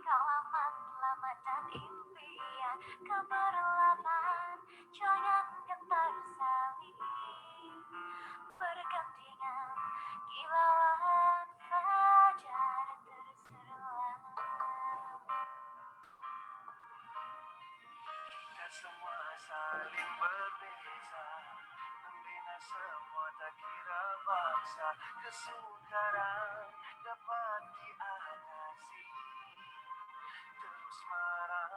Kalaman, selamat dan impian keberlapan, jangan gentar saling bergantian, kilauan fajar terseram. Kita semua saling berbeza, membina semua tak kira bangsa. Kesukaran dapat diatasi, terus marah,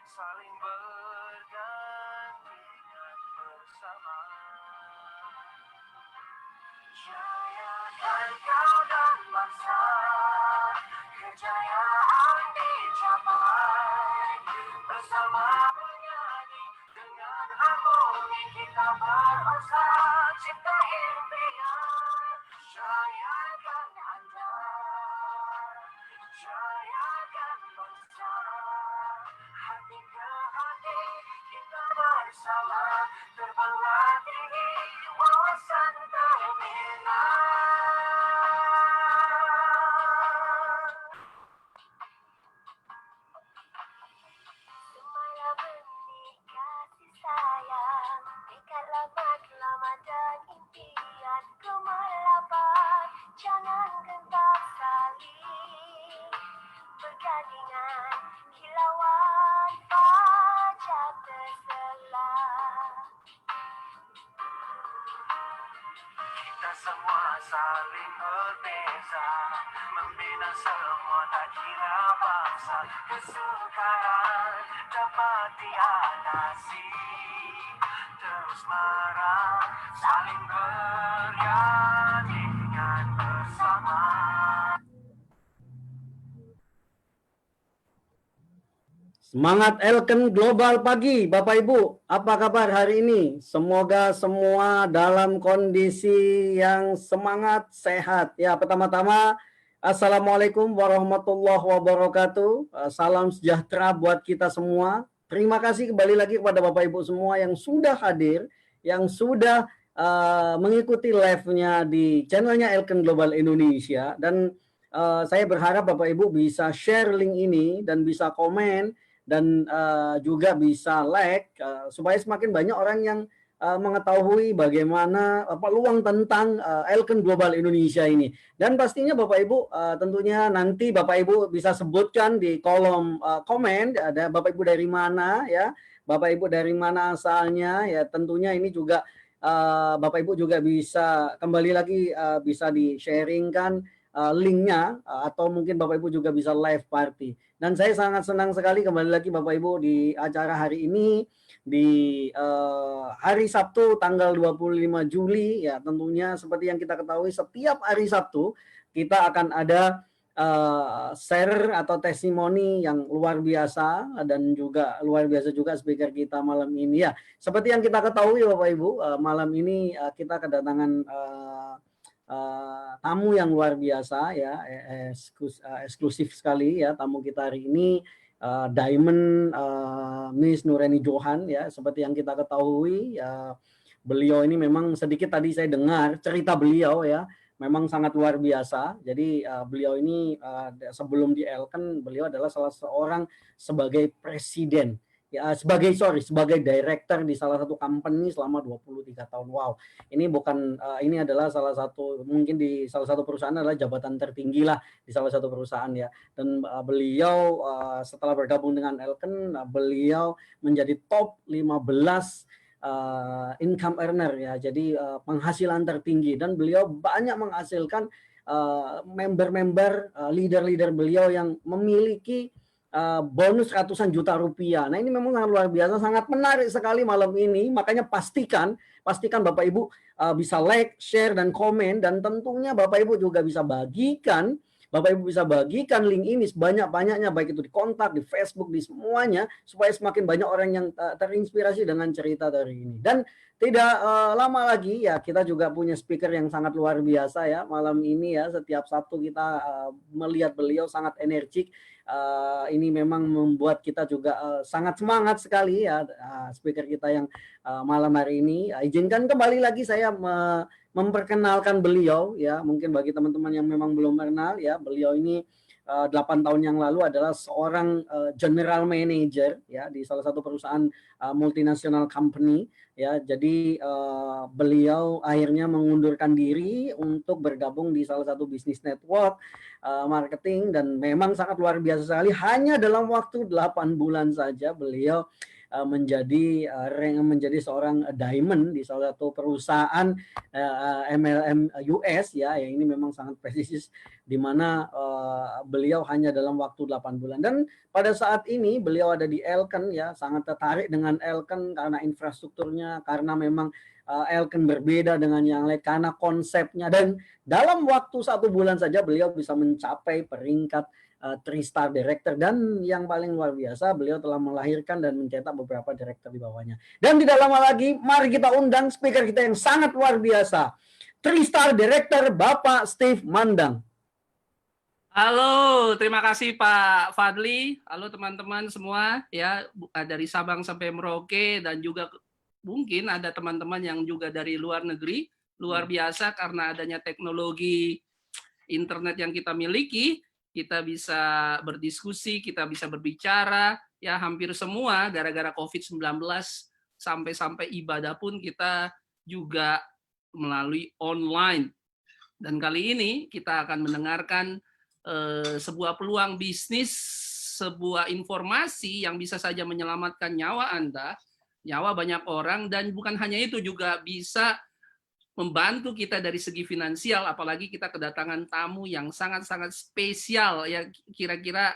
saling bergantian bersama. Jayakan kau dan bangsa, kejayaan dicapai bersama bernyanyi dengan harmoni kita berusaha cipta impian. Jayakan anda, jayakan bangsa, hati ke hati kita bersama terbanglah tinggi wawasan terminal. Semaya benih kasih sayang, ikatlah matlamat dan impian gemerlapan, jangan gentar saling bergandengan, kilauan fajar terselam. Kita semua saling berbeza, membina semua tak kira bangsa. Kesukaran dapat diatasi, terus marah, saling bergandengan bersama. Semangat Elken Global pagi, Bapak Ibu. Apa kabar hari ini? Semoga semua dalam kondisi yang semangat, sehat. Ya, pertama-tama, Assalamualaikum warahmatullahi wabarakatuh. Salam sejahtera buat kita semua. Terima kasih kembali lagi kepada Bapak Ibu semua yang sudah hadir, yang sudah mengikuti live-nya di channelnya Elken Global Indonesia. Dan saya berharap Bapak Ibu bisa share link ini dan bisa komen dan juga bisa like supaya semakin banyak orang yang mengetahui bagaimana peluang tentang Elken Global Indonesia ini. Dan pastinya Bapak Ibu tentunya nanti Bapak Ibu bisa sebutkan di kolom komen ada Bapak Ibu dari mana ya, Bapak Ibu dari mana asalnya ya, tentunya ini juga Bapak Ibu juga bisa kembali lagi bisa di-sharingkan linknya atau mungkin Bapak Ibu juga bisa live party. Dan saya sangat senang sekali kembali lagi Bapak Ibu di acara hari ini di hari Sabtu tanggal 25 Juli ya, tentunya seperti yang kita ketahui setiap hari Sabtu kita akan ada share atau testimoni yang luar biasa dan juga luar biasa juga speaker kita malam ini ya. Seperti yang kita ketahui Bapak Ibu, malam ini kita kedatangan tamu yang luar biasa ya, eksklusif sekali ya tamu kita hari ini, Diamond Miss Nureni Johan ya. Seperti yang kita ketahui beliau ini memang sedikit tadi saya dengar cerita beliau ya, memang sangat luar biasa. Jadi beliau ini sebelum di Elken beliau adalah salah seorang sebagai presiden ya, sebagai director di salah satu company selama 23 tahun. Wow. Ini bukan ini adalah salah satu mungkin di salah satu perusahaan adalah jabatan tertinggi lah di salah satu perusahaan ya. Dan beliau setelah bergabung dengan Elken beliau menjadi top 15 income earner ya. Jadi penghasilan tertinggi, dan beliau banyak menghasilkan member-member leader-leader beliau yang memiliki bonus ratusan juta rupiah. Nah, ini memang sangat luar biasa, sangat menarik sekali malam ini. Makanya pastikan Bapak Ibu bisa like, share dan komen, dan tentunya Bapak Ibu juga bisa bagikan link ini sebanyak-banyaknya, baik itu di kontak, di Facebook, di semuanya, supaya semakin banyak orang yang terinspirasi dengan cerita dari ini. Dan tidak lama lagi ya, kita juga punya speaker yang sangat luar biasa ya malam ini ya. Setiap Sabtu kita melihat beliau sangat energik. Ini memang membuat kita juga sangat semangat sekali ya, speaker kita yang malam hari ini. Izinkan kembali lagi saya memperkenalkan beliau ya, mungkin bagi teman-teman yang memang belum kenal ya, beliau ini 8 tahun yang lalu adalah seorang general manager ya di salah satu perusahaan multinational company ya. Jadi beliau akhirnya mengundurkan diri untuk bergabung di salah satu bisnis network marketing, dan memang sangat luar biasa sekali. Hanya dalam waktu 8 bulan saja beliau menjadi seorang diamond di salah satu perusahaan MLM US ya, yang ini memang sangat prestisius, di mana beliau hanya dalam waktu 8 bulan. Dan pada saat ini beliau ada di Elken ya, sangat tertarik dengan Elken karena infrastrukturnya, karena memang Elken berbeda dengan yang lain, karena konsepnya, dan dalam waktu 1 bulan saja beliau bisa mencapai peringkat 3-star director, dan yang paling luar biasa beliau telah melahirkan dan mencetak beberapa director di bawahnya. Dan tidak lama lagi mari kita undang speaker kita yang sangat luar biasa, 3-star director Bapak Steve Mandang. Halo, terima kasih Pak Fadli. Halo teman-teman semua ya, dari Sabang sampai Merauke, dan juga mungkin ada teman-teman yang juga dari luar negeri. Luar biasa karena adanya teknologi internet yang kita miliki, kita bisa berdiskusi, kita bisa berbicara, ya hampir semua gara-gara COVID-19, sampai ibadah pun kita juga melalui online. Dan kali ini kita akan mendengarkan sebuah peluang bisnis, sebuah informasi yang bisa saja menyelamatkan nyawa Anda, nyawa banyak orang, dan bukan hanya itu, juga bisa membantu kita dari segi finansial, apalagi kita kedatangan tamu yang sangat-sangat spesial ya, kira-kira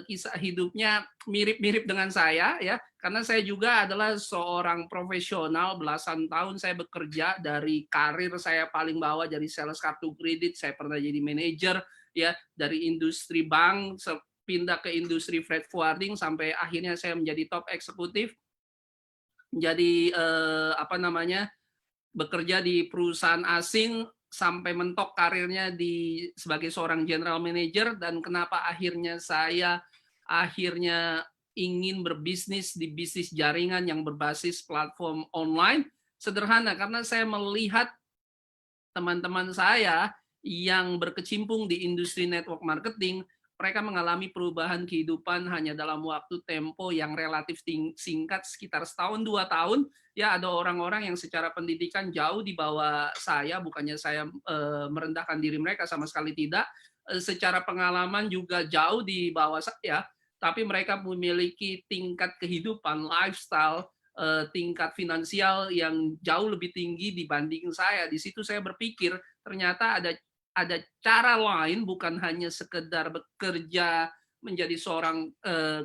kisah hidupnya mirip-mirip dengan saya ya, karena saya juga adalah seorang profesional, belasan tahun saya bekerja. Dari karir saya paling bawah dari sales kartu kredit, saya pernah jadi manajer ya, dari industri bank pindah ke industri freight forwarding, sampai akhirnya saya menjadi top eksekutif, menjadi bekerja di perusahaan asing sampai mentok karirnya sebagai seorang general manager. Dan kenapa akhirnya saya ingin berbisnis di bisnis jaringan yang berbasis platform online? Sederhana, karena saya melihat teman-teman saya yang berkecimpung di industri network marketing, mereka mengalami perubahan kehidupan hanya dalam waktu tempo yang relatif singkat, sekitar 1-2 tahun. Ya, ada orang-orang yang secara pendidikan jauh di bawah saya, bukannya saya merendahkan diri mereka, sama sekali tidak. Secara pengalaman juga jauh di bawah saya, tapi mereka memiliki tingkat kehidupan, lifestyle, tingkat finansial yang jauh lebih tinggi dibanding saya. Di situ saya berpikir ternyata ada cara lain, bukan hanya sekedar bekerja menjadi seorang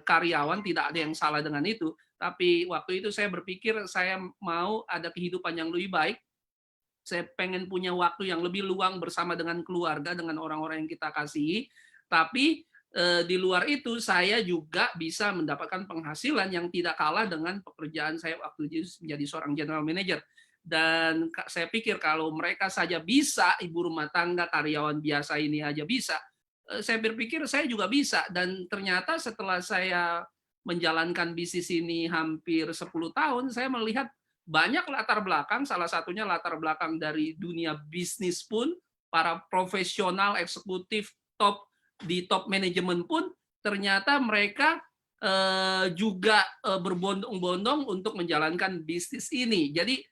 karyawan, tidak ada yang salah dengan itu. Tapi waktu itu saya berpikir saya mau ada kehidupan yang lebih baik. Saya pengen punya waktu yang lebih luang bersama dengan keluarga, dengan orang-orang yang kita kasihi. Tapi di luar itu saya juga bisa mendapatkan penghasilan yang tidak kalah dengan pekerjaan saya waktu menjadi seorang general manager. Dan saya pikir kalau mereka saja bisa, ibu rumah tangga, karyawan biasa ini aja bisa, saya berpikir saya juga bisa. Dan ternyata setelah saya menjalankan bisnis ini hampir 10 tahun, saya melihat banyak latar belakang, salah satunya latar belakang dari dunia bisnis pun, para profesional eksekutif di top manajemen pun, ternyata mereka juga berbondong-bondong untuk menjalankan bisnis ini. Jadi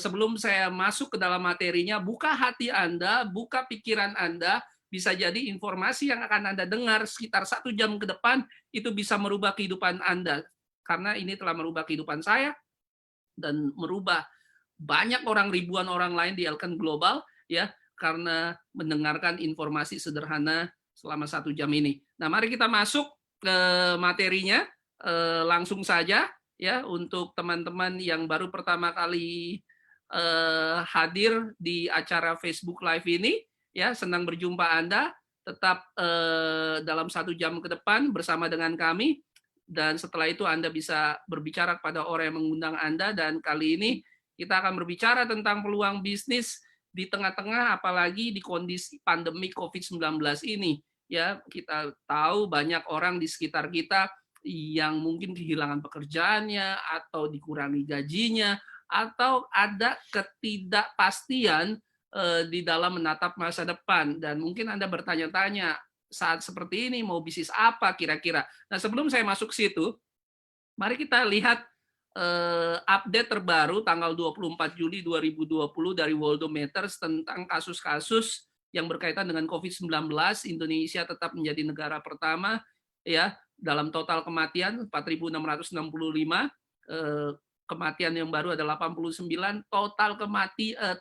sebelum saya masuk ke dalam materinya, buka hati Anda, buka pikiran Anda. Bisa jadi informasi yang akan Anda dengar sekitar 1 jam ke depan itu bisa merubah kehidupan Anda. Karena ini telah merubah kehidupan saya dan merubah banyak orang, ribuan orang lain di Elken Global ya, karena mendengarkan informasi sederhana selama 1 jam ini. Nah, mari kita masuk ke materinya langsung saja ya, untuk teman-teman yang baru pertama kali hadir di acara Facebook Live ini. Ya, senang berjumpa Anda. Tetap dalam 1 jam ke depan bersama dengan kami, dan setelah itu Anda bisa berbicara kepada orang yang mengundang Anda. Dan kali ini kita akan berbicara tentang peluang bisnis di tengah-tengah, apalagi di kondisi pandemi COVID-19 ini. Ya, kita tahu banyak orang di sekitar kita yang mungkin kehilangan pekerjaannya, atau dikurangi gajinya, atau ada ketidakpastian di dalam menatap masa depan. Dan mungkin Anda bertanya-tanya, saat seperti ini mau bisnis apa kira-kira. Nah, sebelum saya masuk ke situ, mari kita lihat update terbaru tanggal 24 Juli 2020 dari Worldometers tentang kasus-kasus yang berkaitan dengan COVID-19. Indonesia tetap menjadi negara pertama ya dalam total kematian 4.665, kematian yang baru ada 89,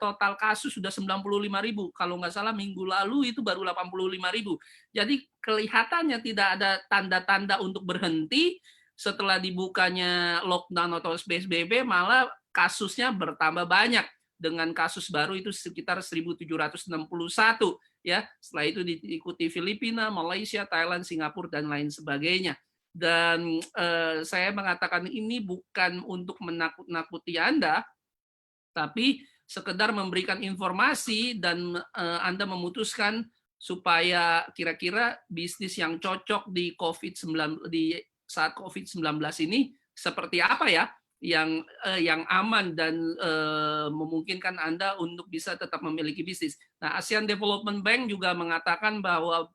total kasus sudah 95.000. Kalau nggak salah minggu lalu itu baru 85.000. Jadi kelihatannya tidak ada tanda-tanda untuk berhenti. Setelah dibukanya lockdown atau PSBB, malah kasusnya bertambah banyak dengan kasus baru itu sekitar 1.761 ya. Setelah itu diikuti Filipina, Malaysia, Thailand, Singapura dan lain sebagainya. Dan saya mengatakan ini bukan untuk menakut-nakuti Anda, tapi sekedar memberikan informasi dan Anda memutuskan supaya kira-kira bisnis yang cocok di saat COVID-19 ini seperti apa ya, yang aman dan memungkinkan Anda untuk bisa tetap memiliki bisnis. Nah, ASEAN Development Bank juga mengatakan bahwa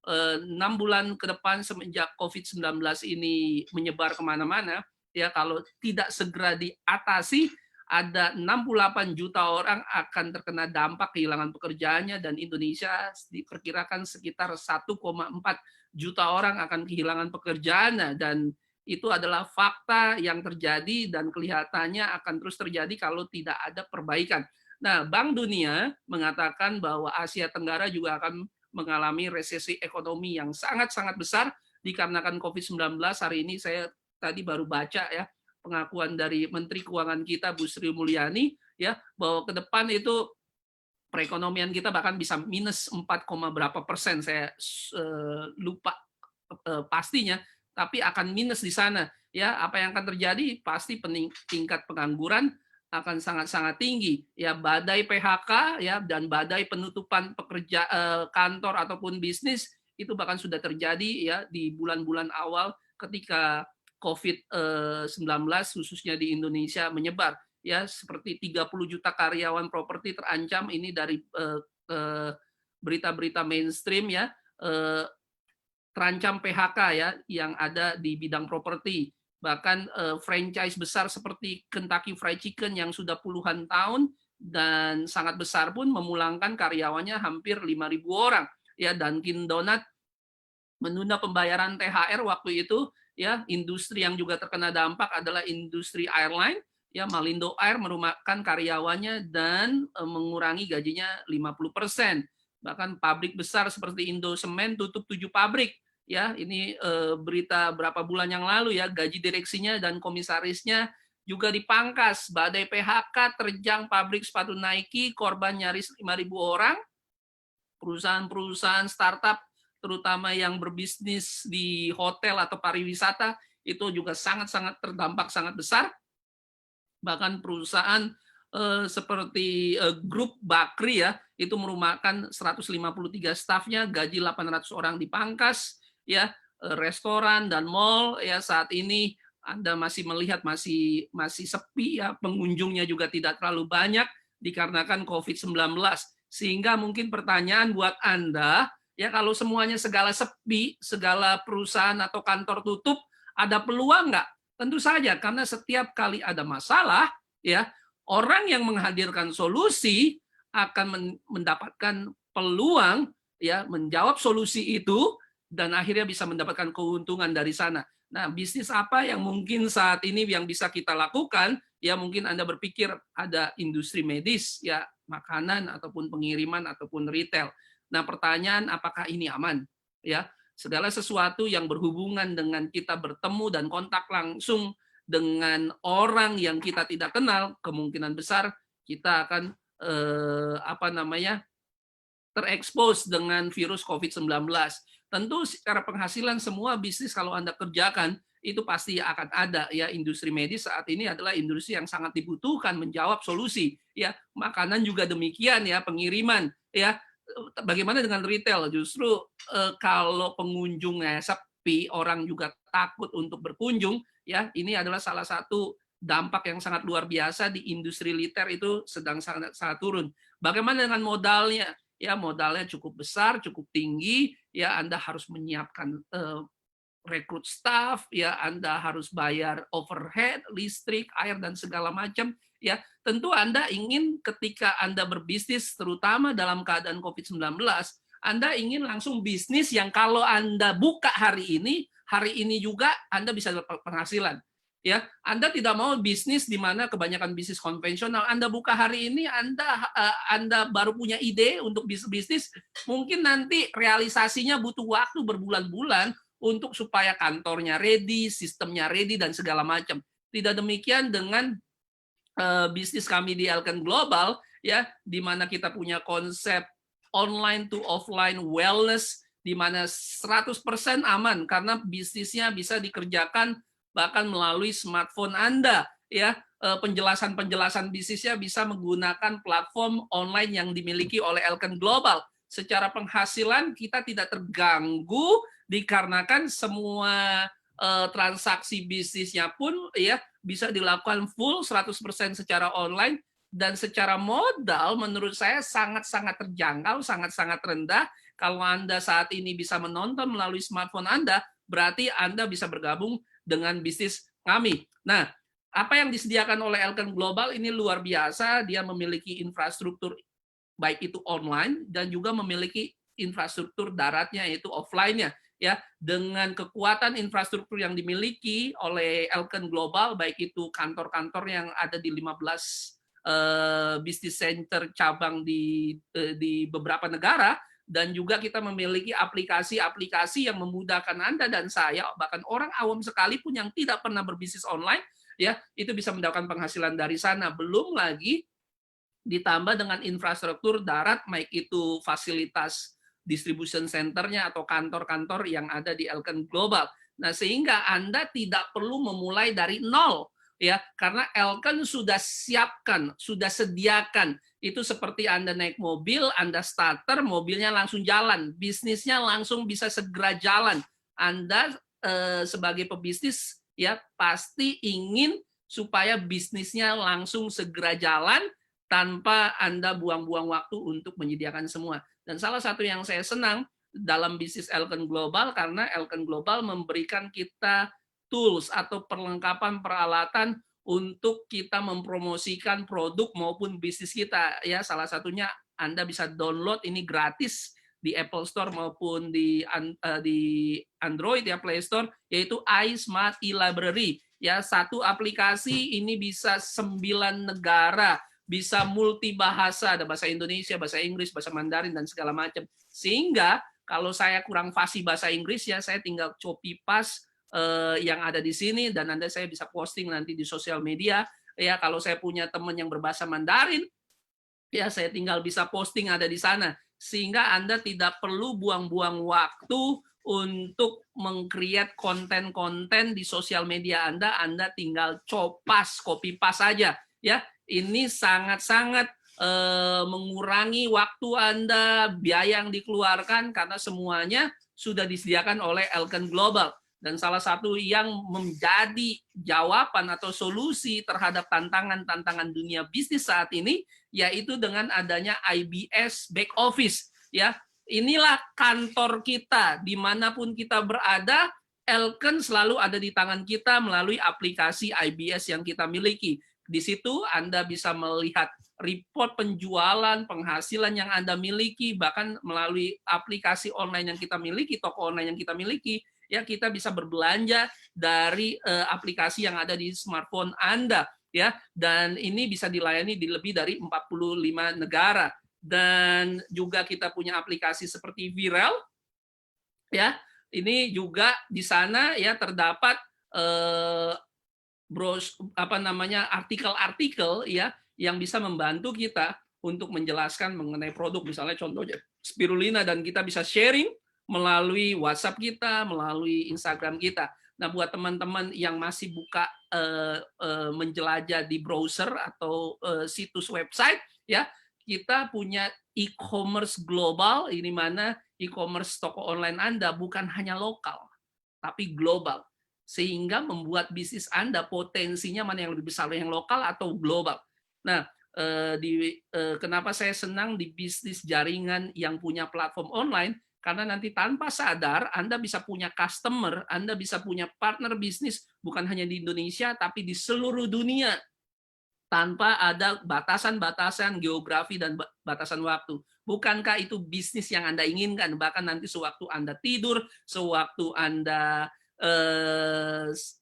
6 bulan ke depan semenjak COVID-19 ini menyebar kemana-mana, ya kalau tidak segera diatasi, ada 68 juta orang akan terkena dampak kehilangan pekerjaannya dan Indonesia diperkirakan sekitar 1,4 juta orang akan kehilangan pekerjaan dan itu adalah fakta yang terjadi dan kelihatannya akan terus terjadi kalau tidak ada perbaikan. Nah, Bank Dunia mengatakan bahwa Asia Tenggara juga akan mengalami resesi ekonomi yang sangat-sangat besar dikarenakan COVID-19. Hari ini saya tadi baru baca ya pengakuan dari Menteri Keuangan kita Bu Sri Mulyani ya bahwa ke depan itu perekonomian kita bahkan bisa minus 4, berapa persen, saya lupa pastinya, tapi akan minus di sana. Ya, apa yang akan terjadi? Pasti tingkat pengangguran akan sangat-sangat tinggi. Ya, badai PHK ya dan badai penutupan kantor ataupun bisnis itu bahkan sudah terjadi ya di bulan-bulan awal ketika COVID-19 khususnya di Indonesia menyebar. Ya, seperti 30 juta karyawan properti terancam ini dari berita-berita mainstream ya, terancam PHK ya yang ada di bidang properti. Bahkan franchise besar seperti Kentucky Fried Chicken yang sudah puluhan tahun dan sangat besar pun memulangkan karyawannya hampir 5.000 orang. Ya, Dunkin Donut menunda pembayaran THR waktu itu. Ya, industri yang juga terkena dampak adalah industri airline. Ya, Malindo Air merumahkan karyawannya dan mengurangi gajinya 50%. Bahkan pabrik besar seperti Indosemen tutup 7 pabrik. Ya, ini berita berapa bulan yang lalu ya, gaji direksinya dan komisarisnya juga dipangkas. Badai PHK terjang pabrik sepatu Nike, korban nyaris 5.000 orang. Perusahaan-perusahaan startup terutama yang berbisnis di hotel atau pariwisata itu juga sangat-sangat terdampak sangat besar. Bahkan perusahaan seperti grup Bakri ya itu merumahkan 153 stafnya, gaji 800 orang dipangkas ya. Restoran dan mal ya saat ini Anda masih melihat masih sepi ya, pengunjungnya juga tidak terlalu banyak dikarenakan COVID-19. Sehingga mungkin pertanyaan buat Anda ya, kalau semuanya segala sepi, segala perusahaan atau kantor tutup, ada peluang nggak? Tentu saja, karena setiap kali ada masalah, ya orang yang menghadirkan solusi akan mendapatkan peluang, ya menjawab solusi itu dan akhirnya bisa mendapatkan keuntungan dari sana. Nah, bisnis apa yang mungkin saat ini yang bisa kita lakukan? Ya mungkin Anda berpikir ada industri medis, ya makanan ataupun pengiriman ataupun retail. Nah, pertanyaan apakah ini aman? Ya. Segala sesuatu yang berhubungan dengan kita bertemu dan kontak langsung dengan orang yang kita tidak kenal, kemungkinan besar kita akan terekspos dengan virus COVID-19. Tentu secara penghasilan semua bisnis kalau Anda kerjakan itu pasti akan ada ya. Industri medis saat ini adalah industri yang sangat dibutuhkan menjawab solusi ya. Makanan juga demikian ya, pengiriman ya. Bagaimana dengan retail? Justru kalau pengunjungnya sepi, orang juga takut untuk berkunjung, ya ini adalah salah satu dampak yang sangat luar biasa di industri retail itu sedang sangat turun. Bagaimana dengan modalnya? ya modalnya cukup besar, cukup tinggi, ya Anda harus menyiapkan rekrut staff, ya Anda harus bayar overhead, listrik, air dan segala macam, ya. Tentu Anda ingin ketika Anda berbisnis terutama dalam keadaan COVID-19, Anda ingin langsung bisnis yang kalau Anda buka hari ini juga Anda bisa dapat penghasilan. Ya, Anda tidak mau bisnis di mana kebanyakan bisnis konvensional. Anda buka hari ini, Anda baru punya ide untuk bisnis, mungkin nanti realisasinya butuh waktu berbulan-bulan untuk supaya kantornya ready, sistemnya ready dan segala macam. Tidak demikian dengan bisnis kami di Elken Global, ya, di mana kita punya konsep online to offline wellness, di mana 100% aman karena bisnisnya bisa dikerjakan bahkan melalui smartphone Anda, ya. Penjelasan-penjelasan bisnisnya bisa menggunakan platform online yang dimiliki oleh Elken Global. Secara penghasilan kita tidak terganggu dikarenakan semua transaksi bisnisnya pun ya bisa dilakukan full 100% secara online, dan secara modal menurut saya sangat-sangat terjangkau, sangat-sangat rendah. Kalau Anda saat ini bisa menonton melalui smartphone Anda, berarti Anda bisa bergabung dengan bisnis kami. Nah, apa yang disediakan oleh Elken Global ini luar biasa. Dia memiliki infrastruktur baik itu online dan juga memiliki infrastruktur daratnya yaitu offline-nya. Ya, dengan kekuatan infrastruktur yang dimiliki oleh Elken Global, baik itu kantor-kantor yang ada di 15 bisnis center cabang di beberapa negara, dan juga kita memiliki aplikasi-aplikasi yang memudahkan Anda dan saya, bahkan orang awam sekalipun yang tidak pernah berbisnis online, ya itu bisa mendapatkan penghasilan dari sana. Belum lagi ditambah dengan infrastruktur darat, baik itu fasilitas distribution center-nya atau kantor-kantor yang ada di Elken Global. Nah, sehingga Anda tidak perlu memulai dari nol, ya, karena Elken sudah siapkan, sudah sediakan. Itu seperti Anda naik mobil, Anda starter, mobilnya langsung jalan, bisnisnya langsung bisa segera jalan. Anda sebagai pebisnis ya pasti ingin supaya bisnisnya langsung segera jalan tanpa Anda buang-buang waktu untuk menyediakan semua. Dan salah satu yang saya senang dalam bisnis Elken Global, karena Elken Global memberikan kita tools atau perlengkapan peralatan untuk kita mempromosikan produk maupun bisnis kita. Ya, salah satunya Anda bisa download ini gratis di Apple Store maupun di Android ya, Play Store, yaitu iSmart eLibrary. Ya, satu aplikasi ini bisa 9 negara, bisa multi bahasa, ada bahasa Indonesia, bahasa Inggris, bahasa Mandarin dan segala macam. Sehingga kalau saya kurang fasih bahasa Inggris ya, saya tinggal copy paste yang ada di sini, dan saya bisa posting nanti di sosial media. Ya, kalau saya punya teman yang berbahasa Mandarin, ya saya tinggal bisa posting ada di sana. Sehingga Anda tidak perlu buang-buang waktu untuk meng-create konten-konten di sosial media Anda tinggal copy paste saja. Ya, ini sangat-sangat mengurangi waktu Anda, biaya yang dikeluarkan, karena semuanya sudah disediakan oleh Elken Global. Dan salah satu yang menjadi jawaban atau solusi terhadap tantangan-tantangan dunia bisnis saat ini, yaitu dengan adanya IBS back office. Ya, inilah kantor kita, dimanapun kita berada, Elken selalu ada di tangan kita melalui aplikasi IBS yang kita miliki. Di situ Anda bisa melihat report penjualan, penghasilan yang Anda miliki, bahkan melalui aplikasi online yang kita miliki, toko online yang kita miliki, ya kita bisa berbelanja dari aplikasi yang ada di smartphone Anda, ya, dan ini bisa dilayani di lebih dari 45 negara. Dan juga kita punya aplikasi seperti Viral, ya, ini juga di sana ya terdapat artikel-artikel ya yang bisa membantu kita untuk menjelaskan mengenai produk, misalnya contohnya spirulina, dan kita bisa sharing melalui WhatsApp kita, melalui Instagram kita. Nah, buat teman-teman yang masih buka menjelajah di browser atau situs website, ya, kita punya e-commerce global, ini mana e-commerce toko online Anda bukan hanya lokal, tapi global. Sehingga membuat bisnis Anda potensinya mana yang lebih besar, yang lokal atau global. Nah, kenapa saya senang di bisnis jaringan yang punya platform online, karena nanti tanpa sadar Anda bisa punya customer, Anda bisa punya partner bisnis bukan hanya di Indonesia tapi di seluruh dunia tanpa ada batasan-batasan geografi dan batasan waktu. Bukankah itu bisnis yang Anda inginkan? Bahkan nanti sewaktu Anda tidur, sewaktu Anda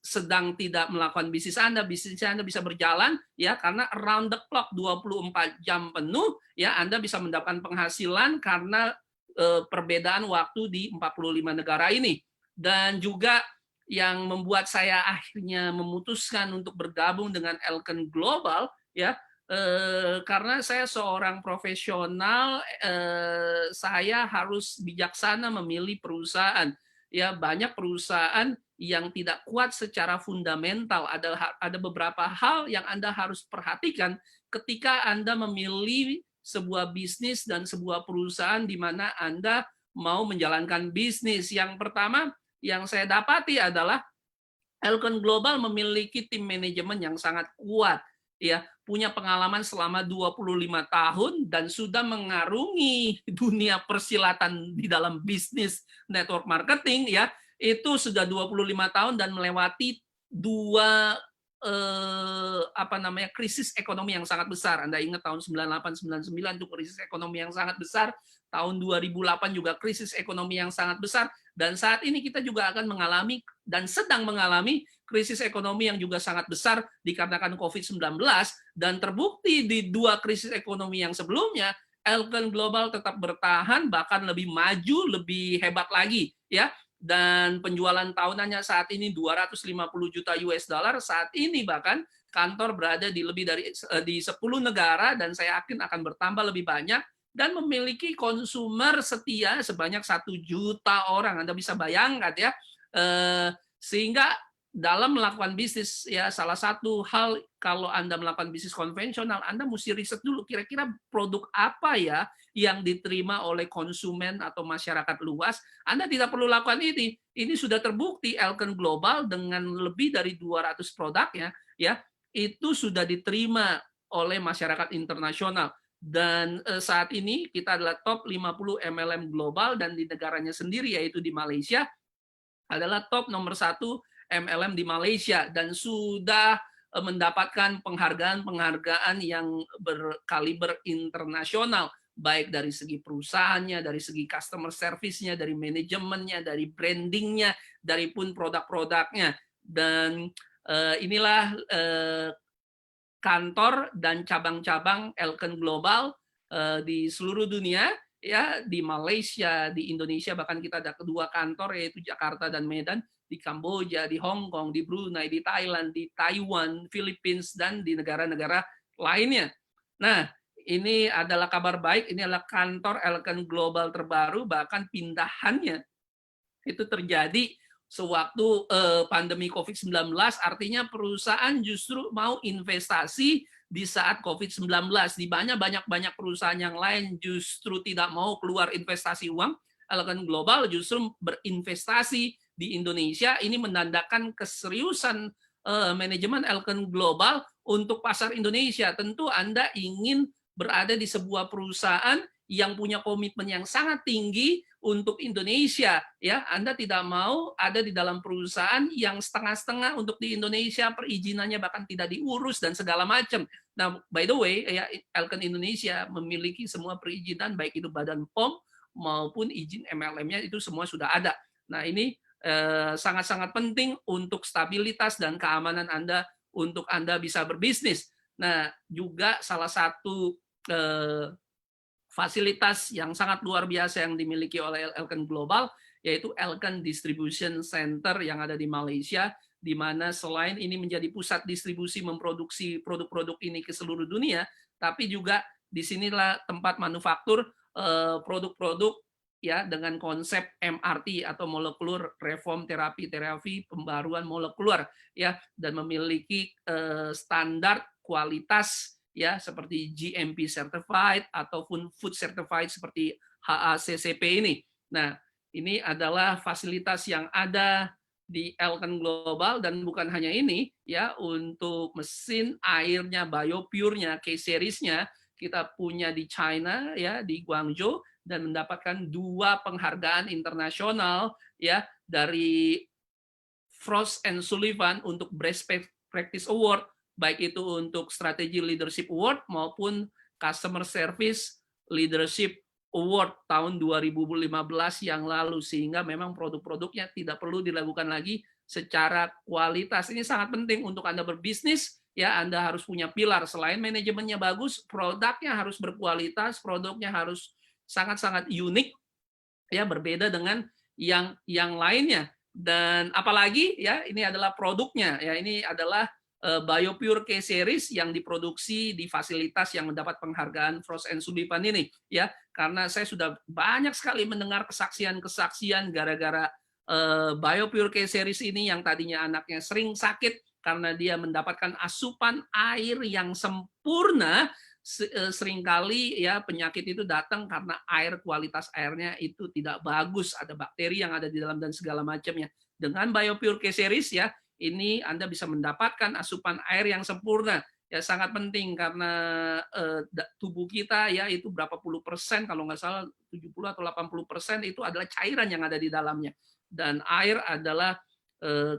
sedang tidak melakukan bisnis Anda bisa berjalan ya, karena around the clock 24 jam penuh ya, Anda bisa mendapatkan penghasilan karena perbedaan waktu di 45 negara ini. Dan juga yang membuat saya akhirnya memutuskan untuk bergabung dengan Elken Global ya, karena saya seorang profesional, saya harus bijaksana memilih perusahaan. Ya, banyak perusahaan yang tidak kuat secara fundamental. Ada beberapa hal yang Anda harus perhatikan ketika Anda memilih sebuah bisnis dan sebuah perusahaan di mana Anda mau menjalankan bisnis. Yang pertama yang saya dapati adalah Elken Global memiliki tim manajemen yang sangat kuat, ya, punya pengalaman selama 25 tahun dan sudah mengarungi dunia persilatan di dalam bisnis network marketing, ya. Itu sudah 25 tahun dan melewati dua krisis ekonomi yang sangat besar. Anda ingat tahun 98 99 itu krisis ekonomi yang sangat besar, tahun 2008 juga krisis ekonomi yang sangat besar, dan saat ini kita juga akan mengalami dan sedang mengalami krisis ekonomi yang juga sangat besar dikarenakan COVID-19, dan terbukti di dua krisis ekonomi yang sebelumnya Elken Global tetap bertahan, bahkan lebih maju, lebih hebat lagi ya. Dan penjualan tahunannya saat ini 250 juta US dollar. Saat ini bahkan kantor berada di lebih dari di 10 negara dan saya yakin akan bertambah lebih banyak, dan memiliki konsumer setia sebanyak 1 juta orang. Anda bisa bayangkan ya. Sehingga dalam melakukan bisnis ya, salah satu hal kalau Anda melakukan bisnis konvensional, Anda mesti riset dulu kira-kira produk apa ya yang diterima oleh konsumen atau masyarakat luas. Anda tidak perlu lakukan ini. Ini sudah terbukti Elken Global dengan lebih dari 200 produknya ya, itu sudah diterima oleh masyarakat internasional. Dan saat ini kita adalah top 50 MLM global, dan di negaranya sendiri yaitu di Malaysia adalah top nomor 1 MLM di Malaysia, dan sudah mendapatkan penghargaan-penghargaan yang berkaliber internasional, baik dari segi perusahaannya, dari segi customer service-nya, dari manajemennya, dari brandingnya, dari pun produk-produknya. Dan inilah kantor dan cabang-cabang Elken Global di seluruh dunia ya, di Malaysia, di Indonesia, bahkan kita ada kedua kantor yaitu Jakarta dan Medan, di Kamboja, di Hong Kong, di Brunei, di Thailand, di Taiwan, Philippines, dan di negara-negara lainnya. Nah, ini adalah kabar baik, ini adalah kantor Elken Global terbaru, bahkan pindahannya itu terjadi sewaktu pandemi COVID-19, artinya perusahaan justru mau investasi di saat COVID-19. Di banyak perusahaan yang lain justru tidak mau keluar investasi uang, Elken Global justru berinvestasi di Indonesia. Ini menandakan keseriusan manajemen Elken Global untuk pasar Indonesia. Tentu Anda ingin berada di sebuah perusahaan yang punya komitmen yang sangat tinggi untuk Indonesia, ya. Anda tidak mau ada di dalam perusahaan yang setengah-setengah untuk di Indonesia, perizinannya bahkan tidak diurus dan segala macam. Nah, by the way, ya, Elken Indonesia memiliki semua perizinan, baik itu Badan POM maupun izin MLM-nya itu semua sudah ada. Nah, ini sangat-sangat penting untuk stabilitas dan keamanan Anda untuk Anda bisa berbisnis. Nah, juga salah satu fasilitas yang sangat luar biasa yang dimiliki oleh Elken Global yaitu Elken Distribution Center yang ada di Malaysia, di mana selain ini menjadi pusat distribusi memproduksi produk-produk ini ke seluruh dunia, tapi juga di sinilah tempat manufaktur produk-produk ya dengan konsep MRT atau molecular reform terapi pembaruan molekuler ya, dan memiliki standar kualitas ya seperti GMP certified ataupun food certified seperti HACCP ini. Nah, ini adalah fasilitas yang ada di Elken Global, dan bukan hanya ini ya, untuk mesin airnya BioPure-nya K-Series-nya kita punya di China ya, di Guangzhou, dan mendapatkan 2 penghargaan internasional ya dari Frost and Sullivan untuk Best Practice Award, baik itu untuk Strategy Leadership Award maupun Customer Service Leadership Award tahun 2015 yang lalu, sehingga memang produk-produknya tidak perlu dilakukan lagi secara kualitas. Ini sangat penting untuk Anda berbisnis ya, Anda harus punya pilar. Selain manajemennya bagus, produknya harus berkualitas, produknya harus sangat-sangat unik ya, berbeda dengan yang lainnya. Dan apalagi ya, ini adalah produknya ya, ini adalah BioPure K-Series yang diproduksi di fasilitas yang mendapat penghargaan Frost and Sullivan ini ya, karena saya sudah banyak sekali mendengar kesaksian-kesaksian gara-gara BioPure K-Series ini yang tadinya anaknya sering sakit karena dia mendapatkan asupan air yang sempurna. Seringkali ya penyakit itu datang karena kualitas airnya itu tidak bagus, ada bakteri yang ada di dalam dan segala macamnya. Dengan BioPure K-Series ya, ini Anda bisa mendapatkan asupan air yang sempurna. Ya, sangat penting karena tubuh kita ya itu berapa puluh persen, kalau nggak salah 70 atau 80% itu adalah cairan yang ada di dalamnya. Dan air adalah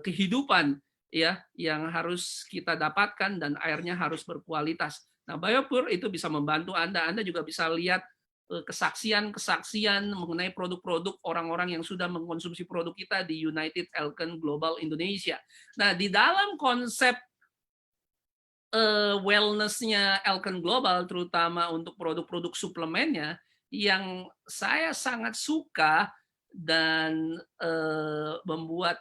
kehidupan ya yang harus kita dapatkan, dan airnya harus berkualitas. Nah, BioPure itu bisa membantu Anda. Anda juga bisa lihat kesaksian-kesaksian mengenai produk-produk orang-orang yang sudah mengkonsumsi produk kita di United Elken Global Indonesia. Nah, di dalam konsep wellness-nya Elken Global, terutama untuk produk-produk suplemennya, yang saya sangat suka dan membuat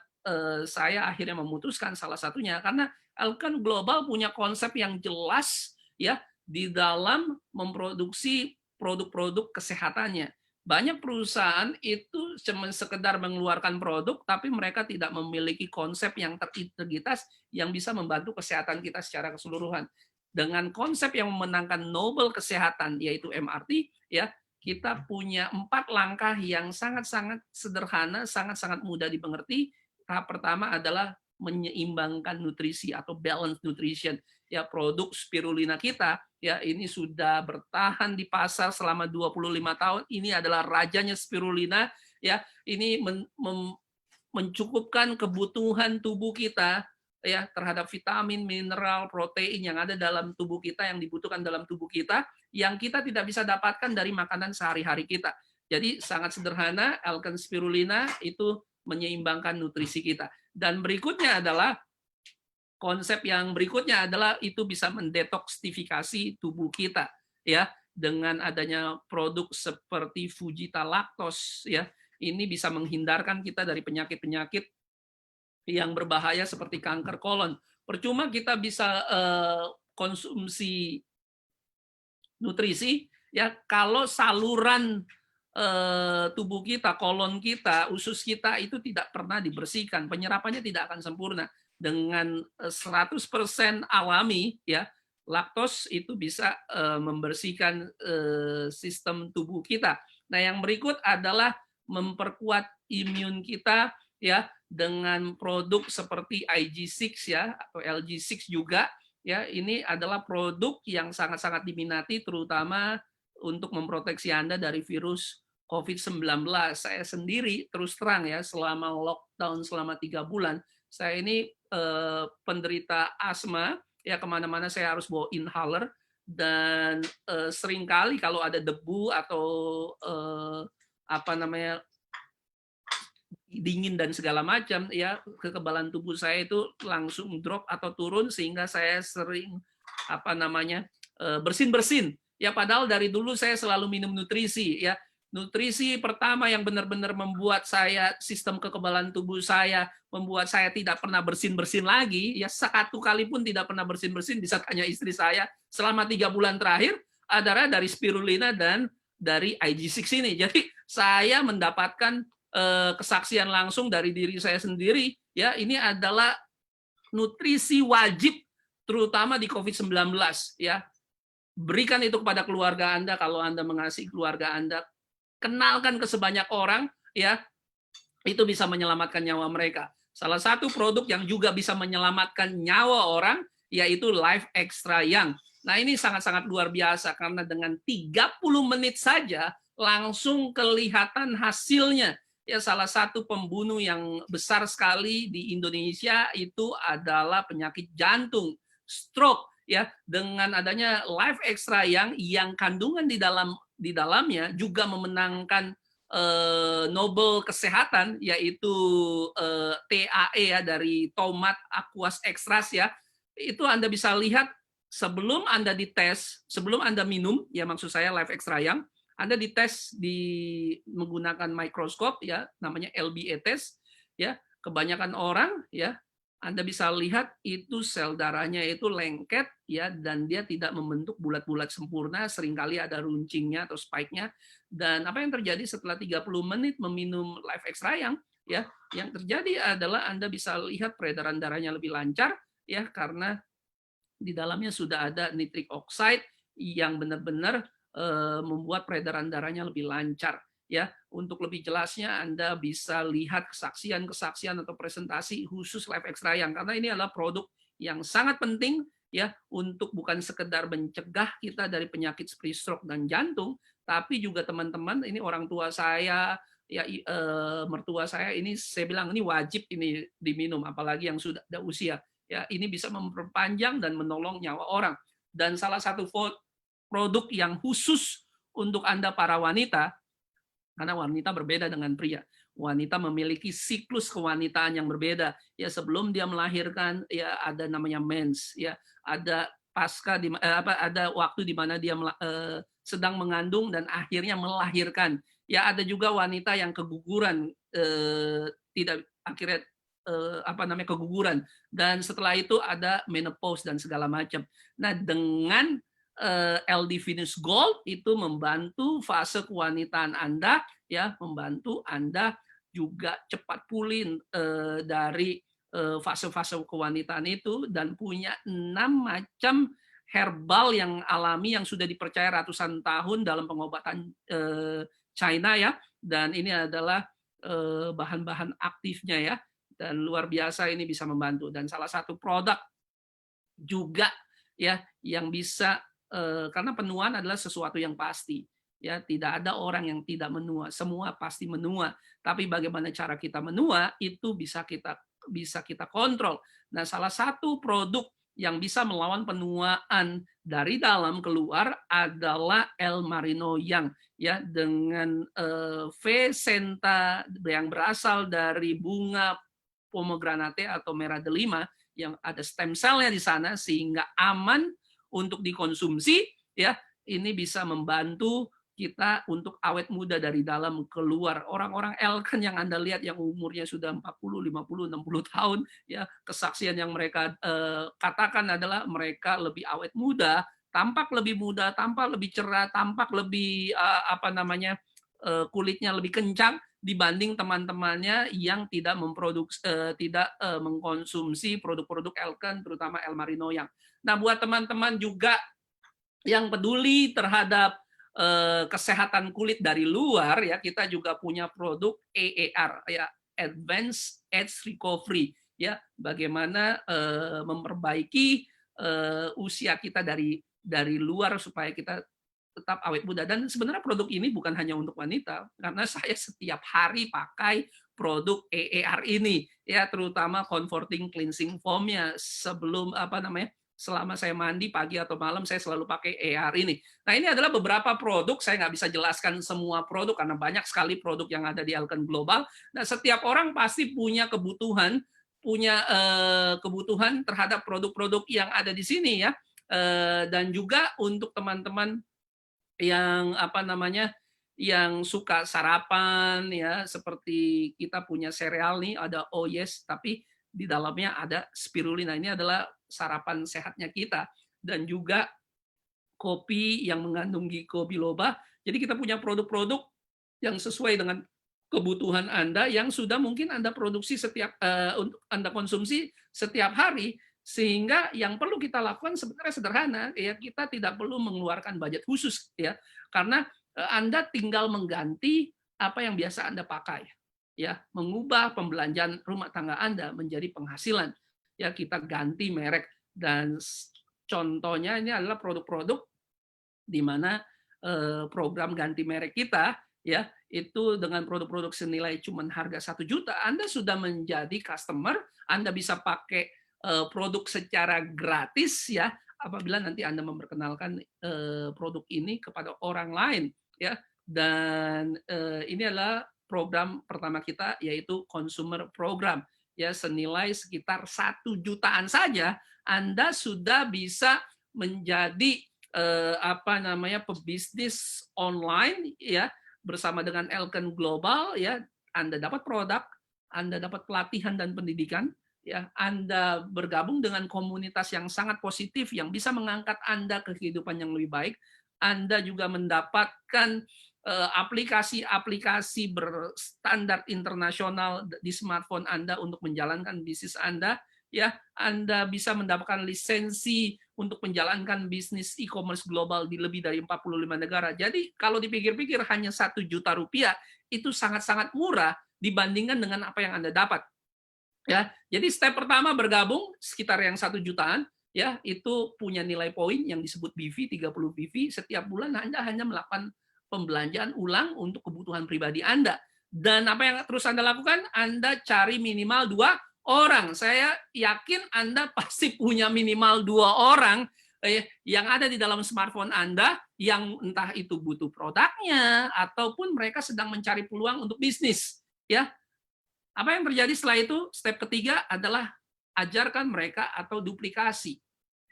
saya akhirnya memutuskan salah satunya, karena Elken Global punya konsep yang jelas ya di dalam memproduksi produk-produk kesehatannya. Banyak perusahaan itu cuma sekedar mengeluarkan produk, tapi mereka tidak memiliki konsep yang terintegritas yang bisa membantu kesehatan kita secara keseluruhan. Dengan konsep yang memenangkan Nobel Kesehatan, yaitu MRT, ya kita punya 4 langkah yang sangat-sangat sederhana, sangat-sangat mudah dimengerti. Tahap pertama adalah menyeimbangkan nutrisi atau balance nutrition. Ya, produk spirulina kita ya ini sudah bertahan di pasar selama 25 tahun. Ini adalah rajanya spirulina ya. Ini mencukupkan kebutuhan tubuh kita ya terhadap vitamin, mineral, protein yang ada dalam tubuh kita, yang dibutuhkan dalam tubuh kita, yang kita tidak bisa dapatkan dari makanan sehari-hari kita. Jadi sangat sederhana, Elken spirulina itu menyeimbangkan nutrisi kita. Dan berikutnya adalah konsep yang berikutnya adalah itu bisa mendetoksifikasi tubuh kita ya, dengan adanya produk seperti Fujita Lactose ya. Ini bisa menghindarkan kita dari penyakit-penyakit yang berbahaya seperti kanker kolon. Percuma kita bisa konsumsi nutrisi ya kalau saluran tubuh kita, kolon kita, usus kita itu tidak pernah dibersihkan, penyerapannya tidak akan sempurna. Dengan 100% alami ya, laktos itu bisa membersihkan sistem tubuh kita. Nah, yang berikut adalah memperkuat imun kita ya dengan produk seperti IG6 ya atau LG6 juga ya. Ini adalah produk yang sangat-sangat diminati terutama untuk memproteksi Anda dari virus COVID-19. Saya sendiri terus terang ya, selama lockdown selama 3 bulan, saya ini penderita asma ya, kemana-mana saya harus bawa inhaler, dan seringkali kalau ada debu atau dingin dan segala macam ya, kekebalan tubuh saya itu langsung drop atau turun, sehingga saya sering bersin-bersin ya, padahal dari dulu saya selalu minum nutrisi ya. Nutrisi pertama yang benar-benar membuat saya, sistem kekebalan tubuh saya, membuat saya tidak pernah bersin-bersin lagi, ya satu kali pun tidak pernah bersin-bersin, bisa tanya istri saya, selama 3 bulan terakhir adalah dari spirulina dan dari IG6 ini. Jadi saya mendapatkan kesaksian langsung dari diri saya sendiri, ya ini adalah nutrisi wajib, terutama di COVID-19, ya. Berikan itu kepada keluarga Anda kalau Anda mengasihi keluarga Anda. Kenalkan ke sebanyak orang ya, itu bisa menyelamatkan nyawa mereka. Salah satu produk yang juga bisa menyelamatkan nyawa orang yaitu Life Extra Young. Nah, ini sangat-sangat luar biasa karena dengan 30 menit saja langsung kelihatan hasilnya. Ya, salah satu pembunuh yang besar sekali di Indonesia itu adalah penyakit jantung, stroke. Ya, dengan adanya Life Extra yang kandungan di dalamnya juga memenangkan Nobel Kesehatan, yaitu TAE ya, dari tomat aqueous extract ya. Itu Anda bisa lihat sebelum Anda dites, sebelum Anda minum, ya maksud saya Life Extra Young, Anda dites menggunakan mikroskop ya, namanya LBA test ya. Kebanyakan orang ya, Anda bisa lihat itu sel darahnya itu lengket ya, dan dia tidak membentuk bulat-bulat sempurna, seringkali ada runcingnya atau spike-nya. Dan apa yang terjadi setelah 30 menit meminum Life Extra Young ya, yang terjadi adalah Anda bisa lihat peredaran darahnya lebih lancar ya, karena di dalamnya sudah ada nitric oxide yang benar-benar membuat peredaran darahnya lebih lancar ya. Untuk lebih jelasnya Anda bisa lihat kesaksian atau presentasi khusus Life Extra Young, karena ini adalah produk yang sangat penting ya, untuk bukan sekedar mencegah kita dari penyakit seperti stroke dan jantung, tapi juga teman-teman, ini orang tua saya ya, mertua saya, ini saya bilang ini wajib ini diminum, apalagi yang sudah ada usia ya. Ini bisa memperpanjang dan menolong nyawa orang. Dan salah satu produk yang khusus untuk Anda para wanita, karena wanita berbeda dengan pria. Wanita memiliki siklus kewanitaan yang berbeda. Ya, sebelum dia melahirkan ya ada namanya mens, ya ada pasca ada waktu di mana dia sedang mengandung dan akhirnya melahirkan. Ya, ada juga wanita yang keguguran, tidak akhirnya keguguran, dan setelah itu ada menopause dan segala macam. Nah, dengan LD Venus Gold itu membantu fase kewanitaan Anda ya, membantu Anda juga cepat pulih dari fase-fase kewanitaan itu, dan punya 6 macam herbal yang alami yang sudah dipercaya ratusan tahun dalam pengobatan China ya, dan ini adalah bahan-bahan aktifnya ya, dan luar biasa ini bisa membantu. Dan salah satu produk juga ya yang bisa, karena penuaan adalah sesuatu yang pasti ya, tidak ada orang yang tidak menua, semua pasti menua, tapi bagaimana cara kita menua itu bisa kita kontrol. Nah, salah satu produk yang bisa melawan penuaan dari dalam keluar adalah El Marino Young ya, dengan V-senta yang berasal dari bunga pomegranate atau merah delima yang ada stem cell-nya di sana, sehingga aman untuk dikonsumsi ya. Ini bisa membantu kita untuk awet muda dari dalam keluar. Orang-orang elken yang Anda lihat yang umurnya sudah 40, 50, 60 tahun ya, kesaksian yang mereka katakan adalah mereka lebih awet muda, tampak lebih muda, tampak lebih cerah, tampak lebih kulitnya lebih kencang dibanding teman-temannya yang tidak mengkonsumsi produk-produk elken, terutama El Marino Young. Nah, buat teman-teman juga yang peduli terhadap kesehatan kulit dari luar ya, kita juga punya produk AAR ya, Advanced Age Recovery ya, bagaimana memperbaiki usia kita dari luar supaya kita tetap awet muda. Dan sebenarnya produk ini bukan hanya untuk wanita, karena saya setiap hari pakai produk AAR ini ya, terutama comforting cleansing foam-nya. Sebelum selama saya mandi pagi atau malam, saya selalu pakai AAR ini. Nah, ini adalah beberapa produk, saya nggak bisa jelaskan semua produk karena banyak sekali produk yang ada di Elken Global. Nah, setiap orang pasti punya kebutuhan terhadap produk-produk yang ada di sini ya. Dan juga untuk teman-teman yang yang suka sarapan ya, seperti kita punya sereal nih, ada Oyes, tapi di dalamnya ada spirulina. Ini adalah sarapan sehatnya kita. Dan juga kopi yang mengandung ginkgo biloba. Jadi kita punya produk-produk yang sesuai dengan kebutuhan Anda, yang sudah mungkin Anda produksi untuk Anda konsumsi setiap hari, sehingga yang perlu kita lakukan sebenarnya sederhana ya, kita tidak perlu mengeluarkan budget khusus ya, karena Anda tinggal mengganti apa yang biasa Anda pakai ya, mengubah pembelanjaan rumah tangga Anda menjadi penghasilan. Ya, kita ganti merek, dan contohnya ini adalah produk-produk di mana program ganti merek kita, ya, itu dengan produk-produk senilai cuma harga 1 juta, Anda sudah menjadi customer, Anda bisa pakai produk secara gratis, ya, apabila nanti Anda memperkenalkan produk ini kepada orang lain, ya. Dan ini adalah program pertama kita, yaitu consumer program, ya, senilai sekitar 1 jutaan saja Anda sudah bisa menjadi pebisnis online, ya, bersama dengan Elken Global, ya. Anda dapat produk, Anda dapat pelatihan dan pendidikan, ya. Anda bergabung dengan komunitas yang sangat positif yang bisa mengangkat Anda ke kehidupan yang lebih baik. Anda juga mendapatkan aplikasi-aplikasi berstandar internasional di smartphone Anda untuk menjalankan bisnis Anda, ya. Anda bisa mendapatkan lisensi untuk menjalankan bisnis e-commerce global di lebih dari 45 negara. Jadi kalau dipikir-pikir hanya 1 juta rupiah itu sangat-sangat murah dibandingkan dengan apa yang Anda dapat. Ya, jadi step pertama bergabung sekitar yang 1 jutaan, ya, itu punya nilai poin yang disebut BV, 30 BV. Setiap bulan Anda hanya melakukan pembelanjaan ulang untuk kebutuhan pribadi Anda. Dan apa yang terus Anda lakukan? Anda cari minimal 2 orang. Saya yakin Anda pasti punya minimal 2 orang yang ada di dalam smartphone Anda yang entah itu butuh produknya ataupun mereka sedang mencari peluang untuk bisnis, ya. Apa yang terjadi setelah itu? Step ketiga adalah ajarkan mereka atau duplikasi,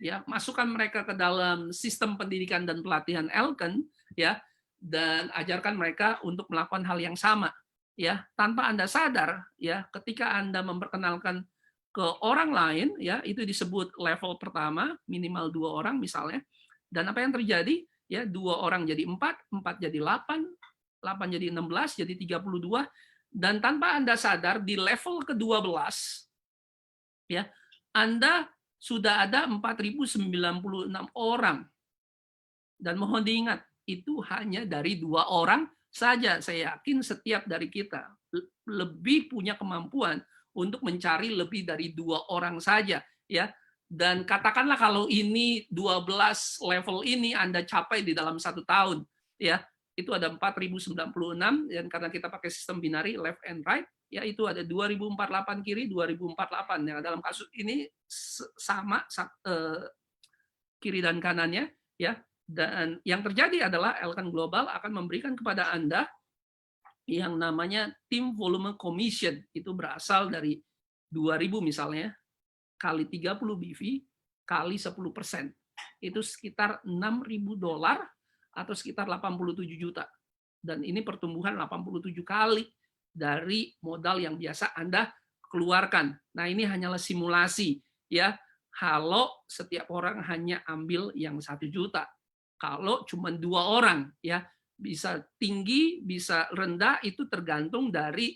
ya, masukkan mereka ke dalam sistem pendidikan dan pelatihan Elken, ya, dan ajarkan mereka untuk melakukan hal yang sama, ya, tanpa Anda sadar, ya, ketika Anda memperkenalkan ke orang lain, ya, itu disebut level pertama, minimal 2 orang misalnya. Dan apa yang terjadi? Ya, 2 orang jadi 4, 4 jadi 8, 8 jadi 16, jadi 32, dan tanpa Anda sadar di level ke-12, ya, Anda sudah ada 4.096 orang. Dan mohon diingat, itu hanya dari 2 orang saja. Saya yakin setiap dari kita lebih punya kemampuan untuk mencari lebih dari 2 orang saja, ya. Dan katakanlah kalau ini 12 level ini Anda capai di dalam 1 tahun, ya, itu ada 4.096, dan karena kita pakai sistem binary left and right, ya, itu ada 2048 kiri, 2048. Yang dalam kasus ini sama kiri dan kanannya, ya. Dan yang terjadi adalah Elken Global akan memberikan kepada Anda yang namanya tim volume commission. Itu berasal dari 2.000 misalnya, kali 30 BV, kali 10%. Itu sekitar $6.000 atau sekitar 87 juta. Dan ini pertumbuhan 87 kali dari modal yang biasa Anda keluarkan. Nah, ini hanyalah simulasi, ya. Kalau setiap orang hanya ambil yang 1 juta. Kalau cuma 2 orang, ya, bisa tinggi, bisa rendah, itu tergantung dari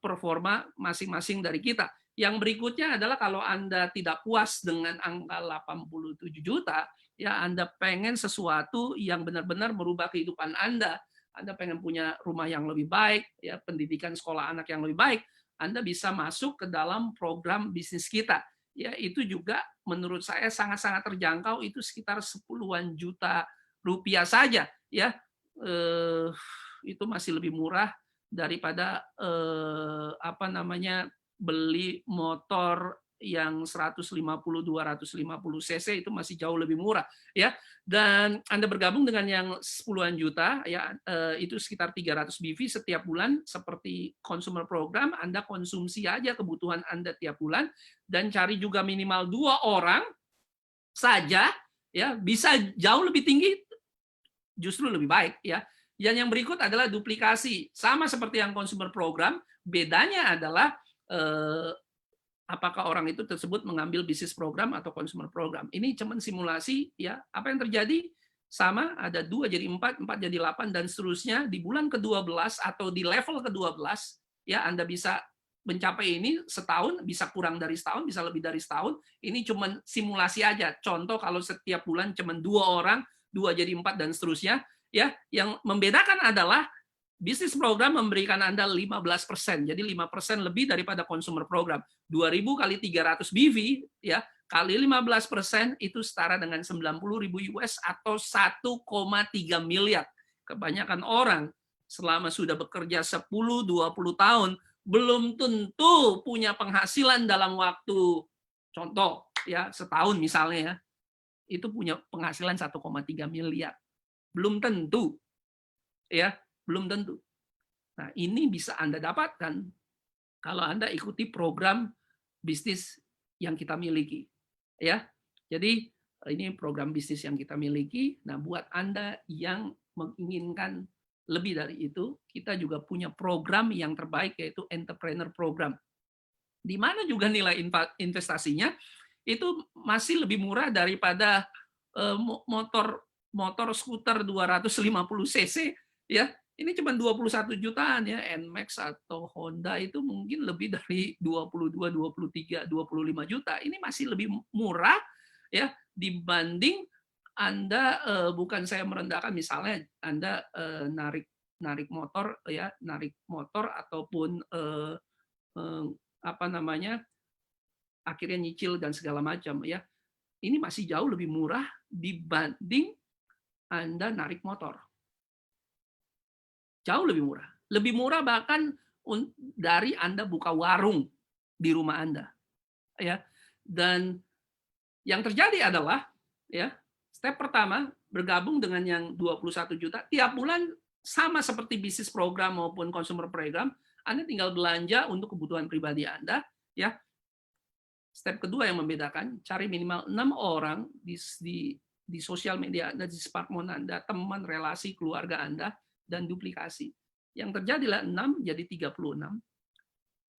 performa masing-masing dari kita. Yang berikutnya adalah kalau Anda tidak puas dengan angka 87 juta, ya, Anda pengen sesuatu yang benar-benar merubah kehidupan Anda. Anda pengen punya rumah yang lebih baik, ya, pendidikan sekolah anak yang lebih baik, Anda bisa masuk ke dalam program bisnis kita. Ya, itu juga menurut saya sangat-sangat terjangkau, itu sekitar 10-an juta rupiah saja, ya. Itu masih lebih murah daripada beli motor yang 150-250 cc, itu masih jauh lebih murah, ya. Dan Anda bergabung dengan yang 10-an juta, ya, itu sekitar 300 BV setiap bulan, seperti consumer program. Anda konsumsi aja kebutuhan Anda tiap bulan, dan cari juga minimal 2 orang saja, ya, bisa jauh lebih tinggi, justru lebih baik, ya. Dan yang berikut adalah duplikasi, sama seperti yang consumer program, bedanya adalah apakah orang itu tersebut mengambil bisnis program atau consumer program. Ini cuman simulasi, ya. Apa yang terjadi? Sama, ada 2 jadi 4, 4 jadi 8, dan seterusnya. Di bulan ke-12 atau di level ke-12, ya, Anda bisa mencapai ini setahun, bisa kurang dari setahun, bisa lebih dari setahun. Ini cuman simulasi aja. Contoh kalau setiap bulan cuman 2 orang, 2 jadi 4, dan seterusnya, ya. Yang membedakan adalah Bisnis program memberikan Anda 15%, jadi 5% lebih daripada consumer program. 2.000 kali 300 BV, ya, kali 15% itu setara dengan 90.000 US atau 1,3 miliar. Kebanyakan orang selama sudah bekerja 10-20 tahun, belum tentu punya penghasilan dalam waktu, contoh, ya, setahun misalnya, ya, itu punya penghasilan 1,3 miliar. Belum tentu. Ya, belum tentu. Nah, ini bisa Anda dapatkan kalau Anda ikuti program bisnis yang kita miliki. Ya. Jadi, ini program bisnis yang kita miliki. Nah, buat Anda yang menginginkan lebih dari itu, kita juga punya program yang terbaik, yaitu Entrepreneur Program. Di mana juga nilai investasinya itu masih lebih murah daripada motor skuter 250 cc, ya. Ini cuma 21 jutaan, ya. NMAX atau Honda itu mungkin lebih dari 22, 23, 25 juta. Ini masih lebih murah, ya, dibanding Anda, bukan saya merendahkan, misalnya Anda narik motor, ya, narik motor ataupun apa namanya, akhirnya nyicil dan segala macam, ya. Ini masih jauh lebih murah dibanding Anda narik motor. Jauh lebih murah. Lebih murah bahkan dari Anda buka warung di rumah Anda. Ya. Dan yang terjadi adalah, ya, step pertama bergabung dengan yang 21 juta, tiap bulan sama seperti bisnis program maupun consumer program, Anda tinggal belanja untuk kebutuhan pribadi Anda, ya. Step kedua yang membedakan, cari minimal 6 orang di sosial media Anda, di smartphone Anda, teman, relasi, keluarga Anda, dan duplikasi. Yang terjadilah 6 jadi 36,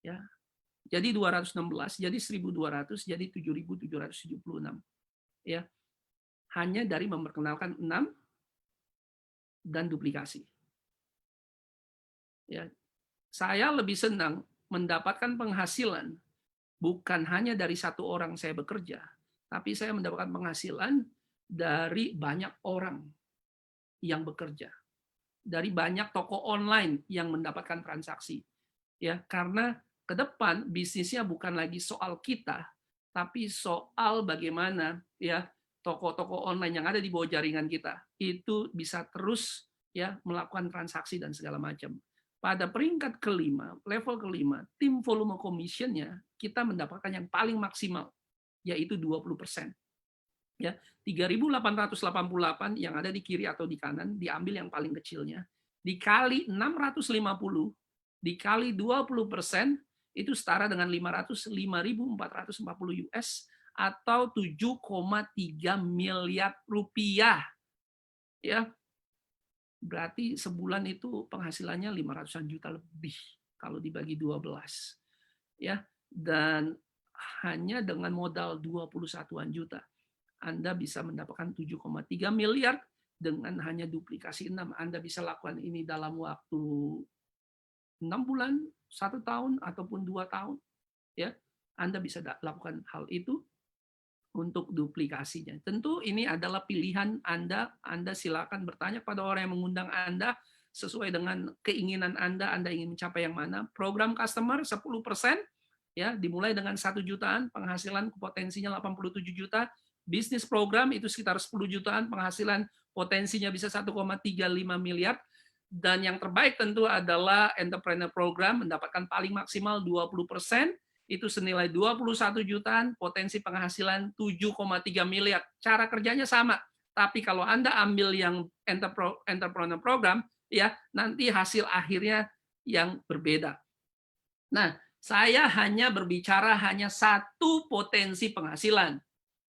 ya. Jadi 216, jadi 1.200, jadi 7.776. Ya. Hanya dari memperkenalkan 6 dan duplikasi. Ya. Saya lebih senang mendapatkan penghasilan bukan hanya dari satu orang saya bekerja, tapi saya mendapatkan penghasilan dari banyak orang yang bekerja, dari banyak toko online yang mendapatkan transaksi. Ya, karena ke depan bisnisnya bukan lagi soal kita, tapi soal bagaimana, ya, toko-toko online yang ada di bawah jaringan kita itu bisa terus, ya, melakukan transaksi dan segala macam. Pada peringkat kelima, level kelima, tim volume commission-nya kita mendapatkan yang paling maksimal, yaitu 20%. Ya, 3.888 yang ada di kiri atau di kanan, diambil yang paling kecilnya, dikali 650, dikali 20%, itu setara dengan 505.440 US, atau 7,3 miliar rupiah. Ya, berarti sebulan itu penghasilannya 500-an juta lebih kalau dibagi 12. Ya, dan hanya dengan modal 21-an juta Anda bisa mendapatkan 7,3 miliar dengan hanya duplikasi 6. Anda bisa lakukan ini dalam waktu 6 bulan, 1 tahun ataupun 2 tahun. Ya, Anda bisa lakukan hal itu untuk duplikasinya. Tentu ini adalah pilihan Anda. Anda silakan bertanya pada orang yang mengundang Anda sesuai dengan keinginan Anda ingin mencapai yang mana. Program customer 10%, ya, dimulai dengan 1 jutaan, penghasilan potensinya 87 juta. Bisnis program itu sekitar 10 jutaan, penghasilan potensinya bisa 1,35 miliar. Dan yang terbaik tentu adalah entrepreneur program, mendapatkan paling maksimal 20%, itu senilai 21 jutaan, potensi penghasilan 7,3 miliar. Cara kerjanya sama, tapi kalau Anda ambil yang entrepreneur program, ya, nanti hasil akhirnya yang berbeda. Nah, saya hanya berbicara hanya satu potensi penghasilan.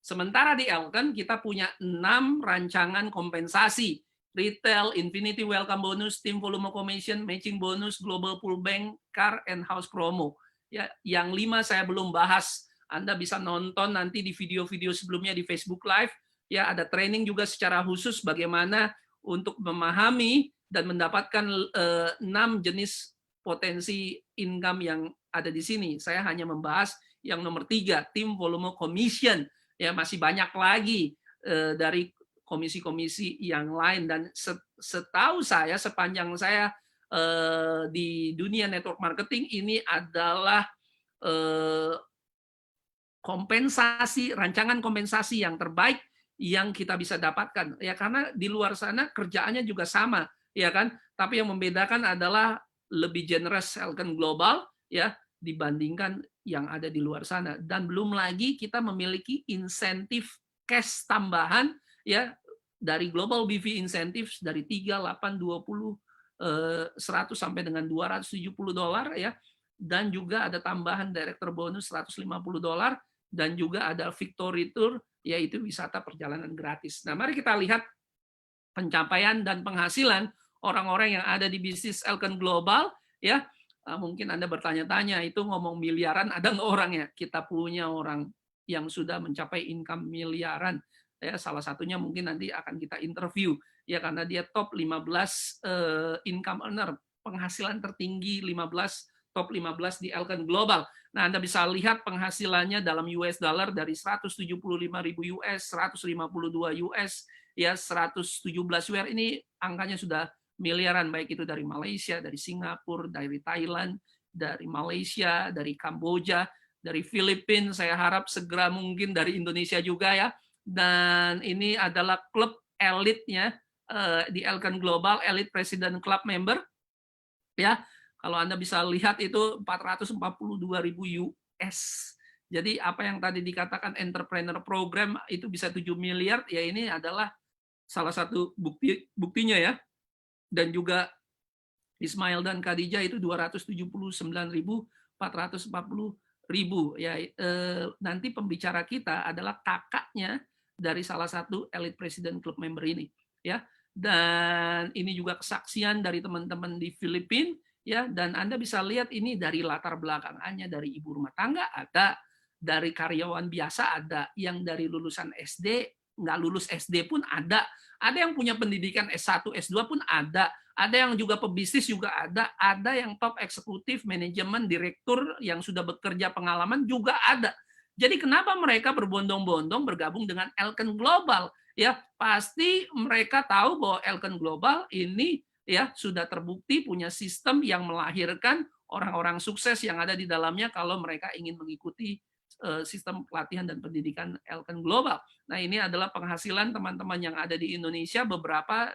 Sementara di Elton kita punya 6 rancangan kompensasi. Retail, Infinity Welcome Bonus, Team Volume Commission, Matching Bonus, Global Pool Bank, Car and House Promo. Ya, yang 5 saya belum bahas. Anda bisa nonton nanti di video-video sebelumnya di Facebook Live. Ya, ada training juga secara khusus bagaimana untuk memahami dan mendapatkan 6 jenis potensi income yang ada di sini. Saya hanya membahas yang nomor 3, Team Volume Commission. Ya, masih banyak lagi dari komisi-komisi yang lain, dan setahu saya, sepanjang saya di dunia network marketing ini adalah rancangan kompensasi yang terbaik yang kita bisa dapatkan, ya, karena di luar sana kerjaannya juga sama, ya kan, tapi yang membedakan adalah lebih generous Elken Global, ya, dibandingkan yang ada di luar sana. Dan belum lagi kita memiliki insentif cash tambahan, ya, dari Global BV Incentives dari 3, 8, 20, 100 sampai dengan $270, ya, dan juga ada tambahan director bonus $150, dan juga ada Victory Tour, yaitu wisata perjalanan gratis. Nah, mari kita lihat pencapaian dan penghasilan orang-orang yang ada di bisnis Elken Global, ya. Mungkin Anda bertanya-tanya, itu ngomong miliaran ada nggak orangnya? Kita punya orang yang sudah mencapai income miliaran. Ya, salah satunya mungkin nanti akan kita interview, ya, karena dia top 15 income earner, penghasilan tertinggi 15, top 15 di Elken Global. Nah, Anda bisa lihat penghasilannya dalam US dollar dari 175.000 US, 152 US, ya, 117 US, ini angkanya sudah miliaran, baik itu dari Malaysia, dari Singapura, dari Thailand, dari Malaysia, dari Kamboja, dari Filipina, saya harap segera mungkin dari Indonesia juga, ya. Dan ini adalah klub elitnya di Elken Global, Elite President Club member, ya. Kalau Anda bisa lihat itu 442.000 US. Jadi apa yang tadi dikatakan entrepreneur program itu bisa 7 miliar, ya, ini adalah salah satu buktinya, ya. Dan juga Ismail dan Khadijah itu 279.440.000, ya. Nanti pembicara kita adalah kakaknya dari salah satu Elite President Club member ini, ya. Dan ini juga kesaksian dari teman-teman di Filipina, ya, dan Anda bisa lihat ini dari latar belakangannya, dari ibu rumah tangga ada, dari karyawan biasa ada, yang dari lulusan SD, nggak lulus SD pun ada yang punya pendidikan S1, S2 pun ada yang juga pebisnis juga ada yang top eksekutif, manajemen, direktur yang sudah bekerja pengalaman juga ada. Jadi kenapa mereka berbondong-bondong bergabung dengan Elken Global? Ya, pasti mereka tahu bahwa Elken Global ini, ya, sudah terbukti punya sistem yang melahirkan orang-orang sukses yang ada di dalamnya kalau mereka ingin mengikuti sistem pelatihan dan pendidikan Elken Global. Nah, ini adalah penghasilan teman-teman yang ada di Indonesia, beberapa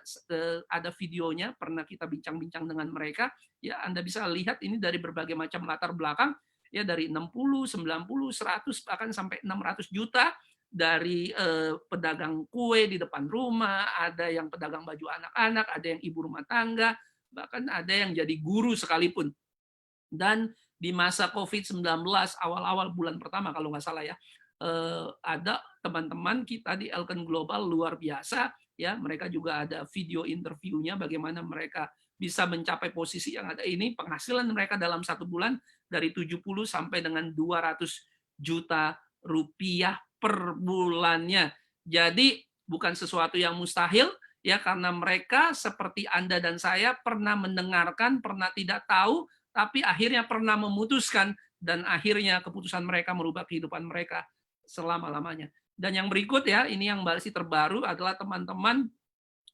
ada videonya, pernah kita bincang-bincang dengan mereka, ya. Anda bisa lihat ini dari berbagai macam latar belakang, ya, dari 60, 90, 100, bahkan sampai 600 juta, dari pedagang kue di depan rumah, ada yang pedagang baju anak-anak, ada yang ibu rumah tangga, bahkan ada yang jadi guru sekalipun. Dan di masa COVID-19 awal-awal bulan pertama kalau nggak salah, ya, ada teman-teman kita di Elken Global luar biasa, ya. Mereka juga ada video interviewnya bagaimana mereka bisa mencapai posisi yang ada ini. Penghasilan mereka dalam 1 bulan dari 70 sampai dengan 200 juta rupiah per bulannya. Jadi bukan sesuatu yang mustahil, ya, karena mereka seperti Anda dan saya pernah mendengarkan, pernah tidak tahu, tapi akhirnya pernah memutuskan, dan akhirnya keputusan mereka merubah kehidupan mereka selama-lamanya. Dan yang berikut, ya, ini yang masih terbaru adalah teman-teman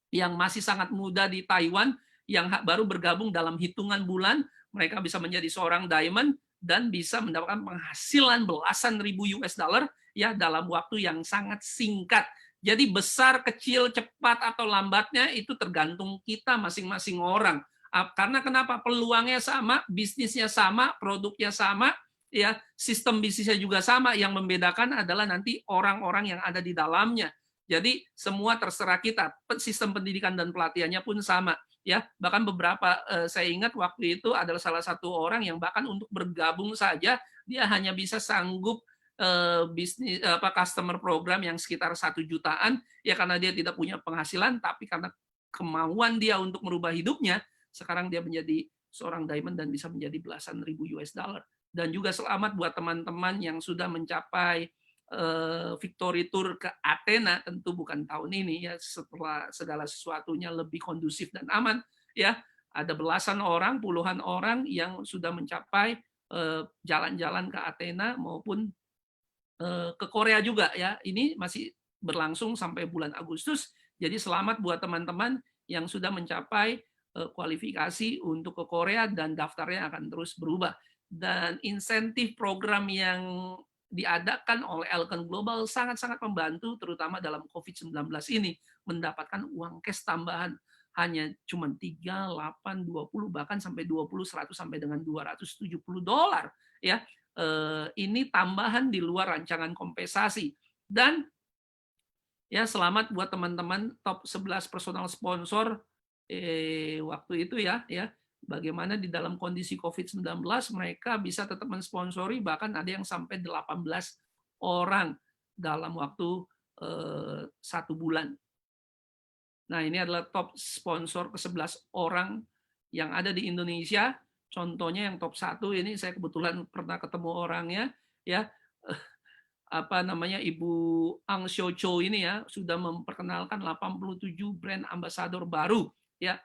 yang masih sangat muda di Taiwan yang baru bergabung dalam hitungan bulan, mereka bisa menjadi seorang diamond dan bisa mendapatkan penghasilan belasan ribu US dollar, ya, dalam waktu yang sangat singkat. Jadi besar, kecil, cepat atau lambatnya itu tergantung kita masing-masing orang. Karena kenapa? Peluangnya sama, bisnisnya sama, produknya sama, ya, sistem bisnisnya juga sama. Yang membedakan adalah nanti orang-orang yang ada di dalamnya. Jadi semua terserah kita. Sistem pendidikan dan pelatihannya pun sama, ya. Bahkan beberapa saya ingat waktu itu adalah salah satu orang yang bahkan untuk bergabung saja dia hanya bisa sanggup bisnis customer program yang sekitar 1 jutaan, ya, karena dia tidak punya penghasilan, tapi karena kemauan dia untuk merubah hidupnya, sekarang dia menjadi seorang diamond dan bisa menjadi belasan ribu US dollar. Dan juga selamat buat teman-teman yang sudah mencapai Victory Tour ke Athena, tentu bukan tahun ini, ya, setelah segala sesuatunya lebih kondusif dan aman, ya. Ada belasan orang, puluhan orang yang sudah mencapai jalan-jalan ke Athena maupun ke Korea juga, ya. Ini masih berlangsung sampai bulan Agustus. Jadi selamat buat teman-teman yang sudah mencapai kualifikasi untuk ke Korea dan daftarnya akan terus berubah. Dan insentif program yang diadakan oleh Elken Global sangat-sangat membantu terutama dalam COVID-19 ini mendapatkan uang cash tambahan hanya cuma 3, 8, 20 bahkan sampai 20, 100 sampai dengan $270 ya. Ini tambahan di luar rancangan kompensasi. Dan ya selamat buat teman-teman top 11 personal sponsor waktu itu ya bagaimana di dalam kondisi COVID-19 mereka bisa tetap mensponsori bahkan ada yang sampai 18 orang dalam waktu 1 bulan. Nah, ini adalah top sponsor ke-11 orang yang ada di Indonesia. Contohnya yang top 1 ini saya kebetulan pernah ketemu orangnya ya. Ibu Ang Seo Cho ini ya sudah memperkenalkan 87 brand ambassador baru ya.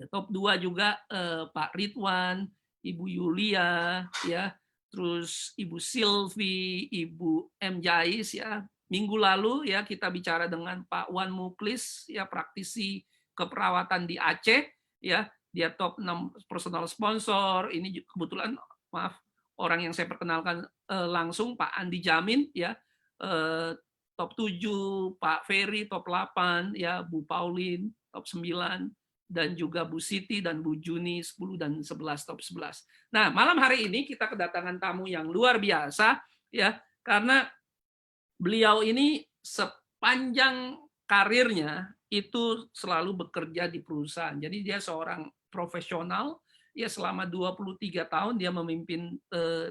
Top 2 juga Pak Ridwan, Ibu Yulia ya, terus Ibu Silvi, Ibu M Jais ya. Minggu lalu ya kita bicara dengan Pak Wan Muklis ya, praktisi keperawatan di Aceh ya, dia top 6 personal sponsor. Ini kebetulan orang yang saya perkenalkan langsung Pak Andi Jamin ya, top 7, Pak Ferry top 8 ya, Bu Pauline top 9 dan juga Bu Siti dan Bu Juni 10 dan 11 top 11. Nah, malam hari ini kita kedatangan tamu yang luar biasa ya, karena beliau ini sepanjang karirnya itu selalu bekerja di perusahaan. Jadi dia seorang profesional ya, selama 23 tahun dia memimpin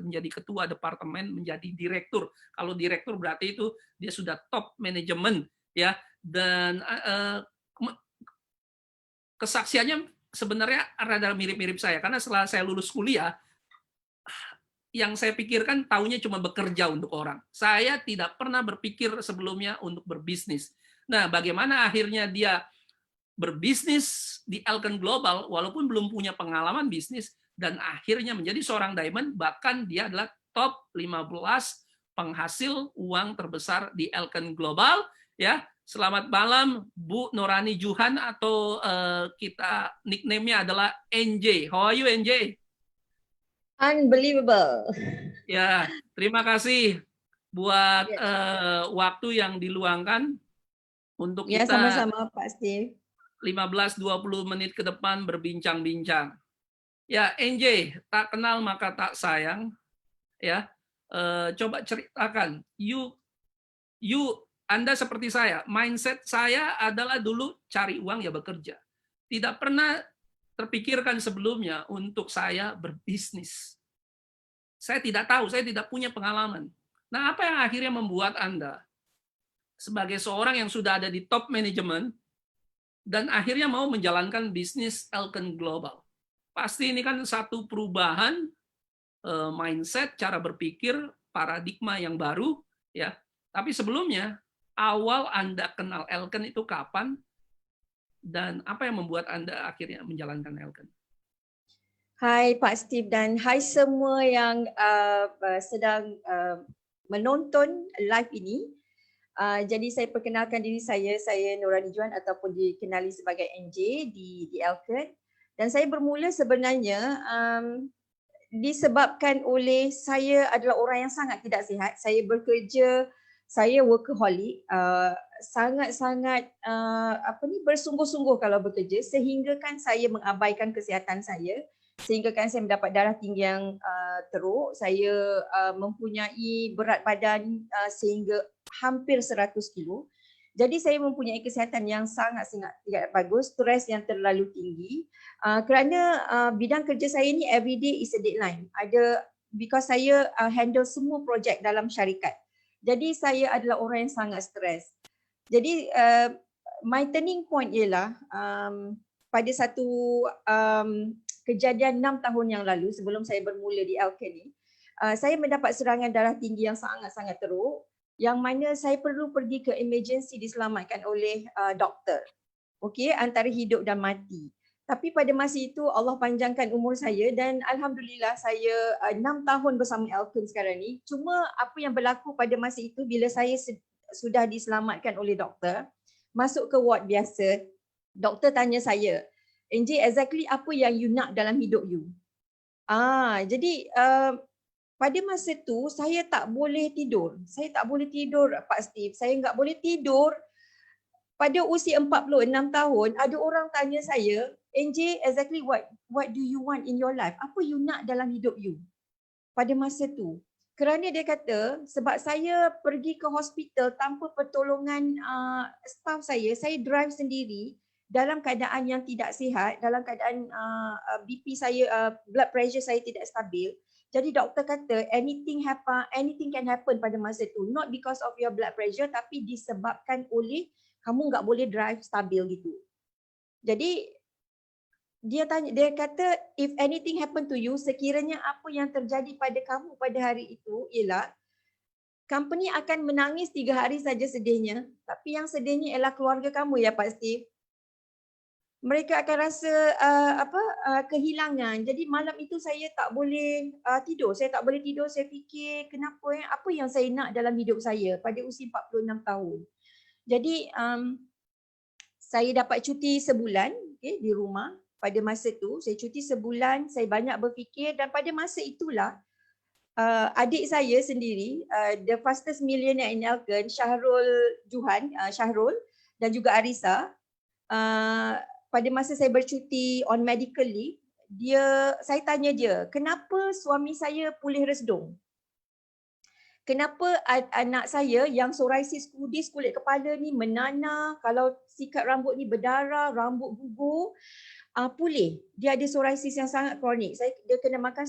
menjadi ketua departemen, menjadi direktur. Kalau direktur berarti itu dia sudah top manajemen ya, dan kesaksiannya sebenarnya rada mirip-mirip saya karena setelah saya lulus kuliah yang saya pikirkan taunya cuma bekerja untuk orang. Saya tidak pernah berpikir sebelumnya untuk berbisnis. Nah, bagaimana akhirnya dia berbisnis di Elken Global walaupun belum punya pengalaman bisnis dan akhirnya menjadi seorang diamond, bahkan dia adalah top 15 penghasil uang terbesar di Elken Global ya. Selamat malam Bu Norani Juhan atau kita nickname-nya adalah NJ. How are you NJ? Unbelievable. Ya, terima kasih buat waktu yang diluangkan untuk Ya, kita sama-sama Pak Steve. 15-20 menit ke depan berbincang-bincang. Ya, NJ, tak kenal maka tak sayang. Ya, coba ceritakan. Anda seperti saya. Mindset saya adalah dulu cari uang ya bekerja. Tidak pernah terpikirkan sebelumnya untuk saya berbisnis. Saya tidak tahu, saya tidak punya pengalaman. Nah, apa yang akhirnya membuat Anda sebagai seorang yang sudah ada di top manajemen dan akhirnya mau menjalankan bisnis Elken Global? Pasti ini kan satu perubahan mindset, cara berpikir, paradigma yang baru ya. Tapi sebelumnya, awal Anda kenal Elken itu kapan dan apa yang membuat Anda akhirnya menjalankan Elken? Hai Pak Steve dan hai semua yang sedang menonton live ini. Jadi saya perkenalkan diri saya Norani Juhan ataupun dikenali sebagai NJ di Elken. Dan saya bermula sebenarnya disebabkan oleh saya adalah orang yang sangat tidak sihat. Saya bekerja, saya workaholic, sangat-sangat bersungguh-sungguh kalau bekerja sehingga kan saya mengabaikan kesihatan saya, sehingga kan saya mendapat darah tinggi yang teruk. Saya mempunyai berat badan sehingga hampir 100 kilo. Jadi saya mempunyai kesihatan yang sangat-sangat tidak bagus, stres yang terlalu tinggi. Kerana bidang kerja saya ni every day is a deadline. Because saya handle semua projek dalam syarikat. Jadi saya adalah orang yang sangat stres. Jadi my turning point ialah pada satu kejadian 6 tahun yang lalu sebelum saya bermula di Elken ni, saya mendapat serangan darah tinggi yang sangat-sangat teruk yang mana saya perlu pergi ke emergency diselamatkan oleh doktor. Okey, antara hidup dan mati. Tapi pada masa itu Allah panjangkan umur saya dan alhamdulillah saya 6 tahun bersama Elken sekarang ni. Cuma apa yang berlaku pada masa itu bila saya sudah diselamatkan oleh doktor, masuk ke ward biasa, doktor tanya saya, NJ, exactly apa yang you nak dalam hidup you. Jadi pada masa tu saya tak boleh tidur. Saya tak boleh tidur, Pak Steve. Saya enggak boleh tidur. Pada usia 46 tahun, ada orang tanya saya, NJ, exactly what do you want in your life? Apa you nak dalam hidup you? Pada masa tu. Kerana dia kata, sebab saya pergi ke hospital tanpa pertolongan staff saya drive sendiri dalam keadaan yang tidak sihat, dalam keadaan BP saya, blood pressure saya tidak stabil. Jadi doktor kata anything can happen pada masa tu. Not because of your blood pressure, tapi disebabkan oleh kamu nggak boleh drive stabil gitu. Jadi dia kata if anything happen to you, sekiranya apa yang terjadi pada kamu pada hari itu ialah company akan menangis 3 hari saja sedihnya, tapi yang sedihnya ialah keluarga kamu ya Pak Steve. Mereka akan rasa kehilangan. Jadi malam itu saya tak boleh tidur. Saya tak boleh tidur. Saya fikir kenapa apa yang saya nak dalam hidup saya pada usia 46 tahun. Jadi saya dapat cuti sebulan di rumah pada masa tu. Saya cuti sebulan, saya banyak berfikir dan pada masa itulah adik saya sendiri, the fastest millionaire in Elgin, Syahrul Juhan, Syahrul dan juga Arisa, pada masa saya bercuti on medical leave, saya tanya dia, kenapa suami saya pulih resdung? Kenapa anak saya yang psoriasis kudis kulit kepala ni menanah, kalau sikat rambut ni berdarah, rambut gugur, pulih. Dia ada psoriasis yang sangat kronik. Dia kena makan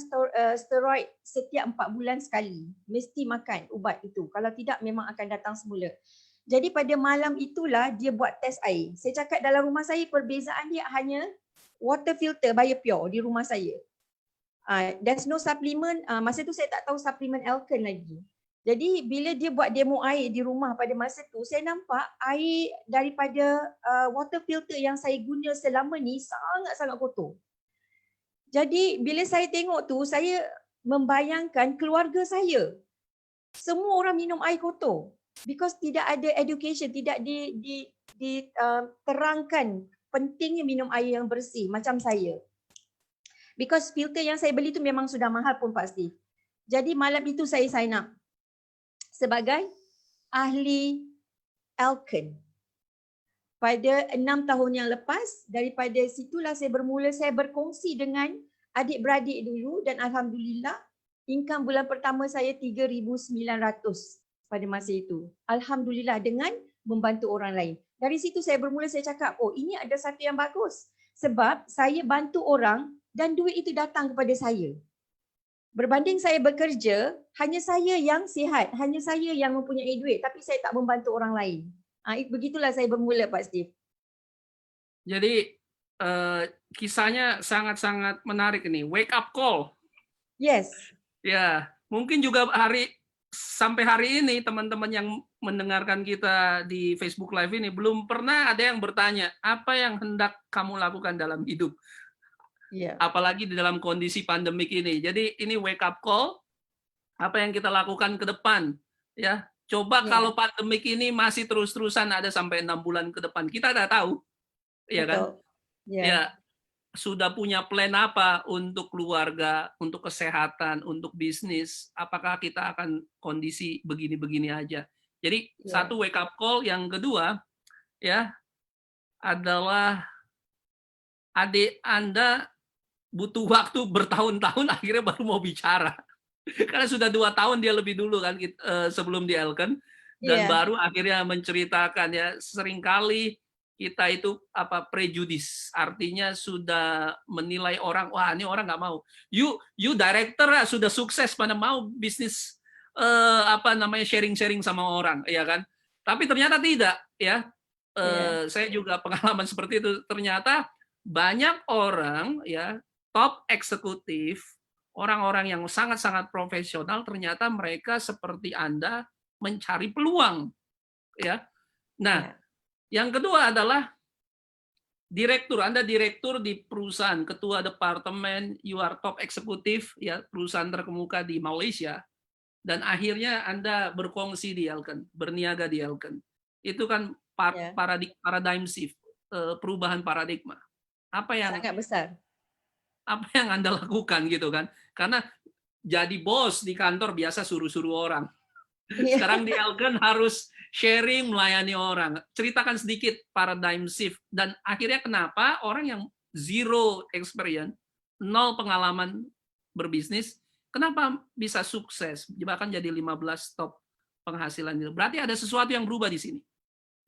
steroid setiap 4 bulan sekali. Mesti makan ubat itu. Kalau tidak memang akan datang semula. Jadi pada malam itulah dia buat test air. Saya cakap dalam rumah saya perbezaan dia hanya water filter BioPure di rumah saya. There's no supplement. Masa tu saya tak tahu suplemen Elkin lagi. Jadi bila dia buat demo air di rumah pada masa tu, saya nampak air daripada water filter yang saya guna selama ni sangat-sangat kotor. Jadi bila saya tengok tu, saya membayangkan keluarga saya. Semua orang minum air kotor. Because tidak ada education, tidak diterangkan pentingnya minum air yang bersih macam saya. Because filter yang saya beli tu memang sudah mahal pun Pak Steve. Jadi malam itu saya sign up sebagai ahli Elkin. Pada 6 tahun yang lepas, daripada situlah saya bermula, saya berkongsi dengan adik-beradik dulu dan alhamdulillah income bulan pertama saya 3,900 pada masa itu. Alhamdulillah dengan membantu orang lain. Dari situ saya bermula, saya cakap, oh ini ada satu yang bagus. Sebab saya bantu orang dan duit itu datang kepada saya. Berbanding saya bekerja, hanya saya yang sihat, hanya saya yang mempunyai duit, tapi saya tak membantu orang lain. Begitulah saya bermula Pak Steve. Jadi kisahnya sangat-sangat menarik ini. Wake up call. Yes. Ya, mungkin juga sampai hari ini teman-teman yang mendengarkan kita di Facebook Live ini belum pernah ada yang bertanya apa yang hendak kamu lakukan dalam hidup. Yeah. Apalagi di dalam kondisi pandemik ini. Jadi ini wake up call. Apa yang kita lakukan ke depan, ya. Coba kalau pandemik ini masih terus-terusan ada sampai 6 bulan ke depan, kita tidak tahu, ya kan? Ya, sudah punya plan apa untuk keluarga, untuk kesehatan, untuk bisnis, apakah kita akan kondisi begini-begini aja. Jadi satu wake up call, yang kedua ya adalah adik Anda butuh waktu bertahun-tahun akhirnya baru mau bicara. Karena sudah 2 tahun dia lebih dulu kan sebelum di Elkin dan baru akhirnya menceritakan ya. Seringkali kita itu prejudis, artinya sudah menilai orang, wah ini orang nggak mau. You director sudah sukses pada mau bisnis sharing-sharing sama orang, ya kan? Tapi ternyata tidak, ya. Saya juga pengalaman seperti itu. Ternyata banyak orang ya top eksekutif, orang-orang yang sangat-sangat profesional, ternyata mereka seperti Anda mencari peluang, ya. Nah. Yang kedua adalah direktur. Anda direktur di perusahaan, ketua departemen, you are top eksekutif, ya, perusahaan terkemuka di Malaysia, dan akhirnya Anda berkongsi di Elkin, berniaga di Elkin. Itu kan paradigm shift, perubahan paradigma. Apa yang Sangat besar. Anda lakukan gitu kan? Karena jadi bos di kantor biasa suruh-suruh orang. Iya. Sekarang di Elken harus sharing, melayani orang. Ceritakan sedikit paradigm shift dan akhirnya kenapa orang yang zero experience, nol pengalaman berbisnis, kenapa bisa sukses? Bahkan jadi 15 top penghasilan itu. Berarti ada sesuatu yang berubah di sini.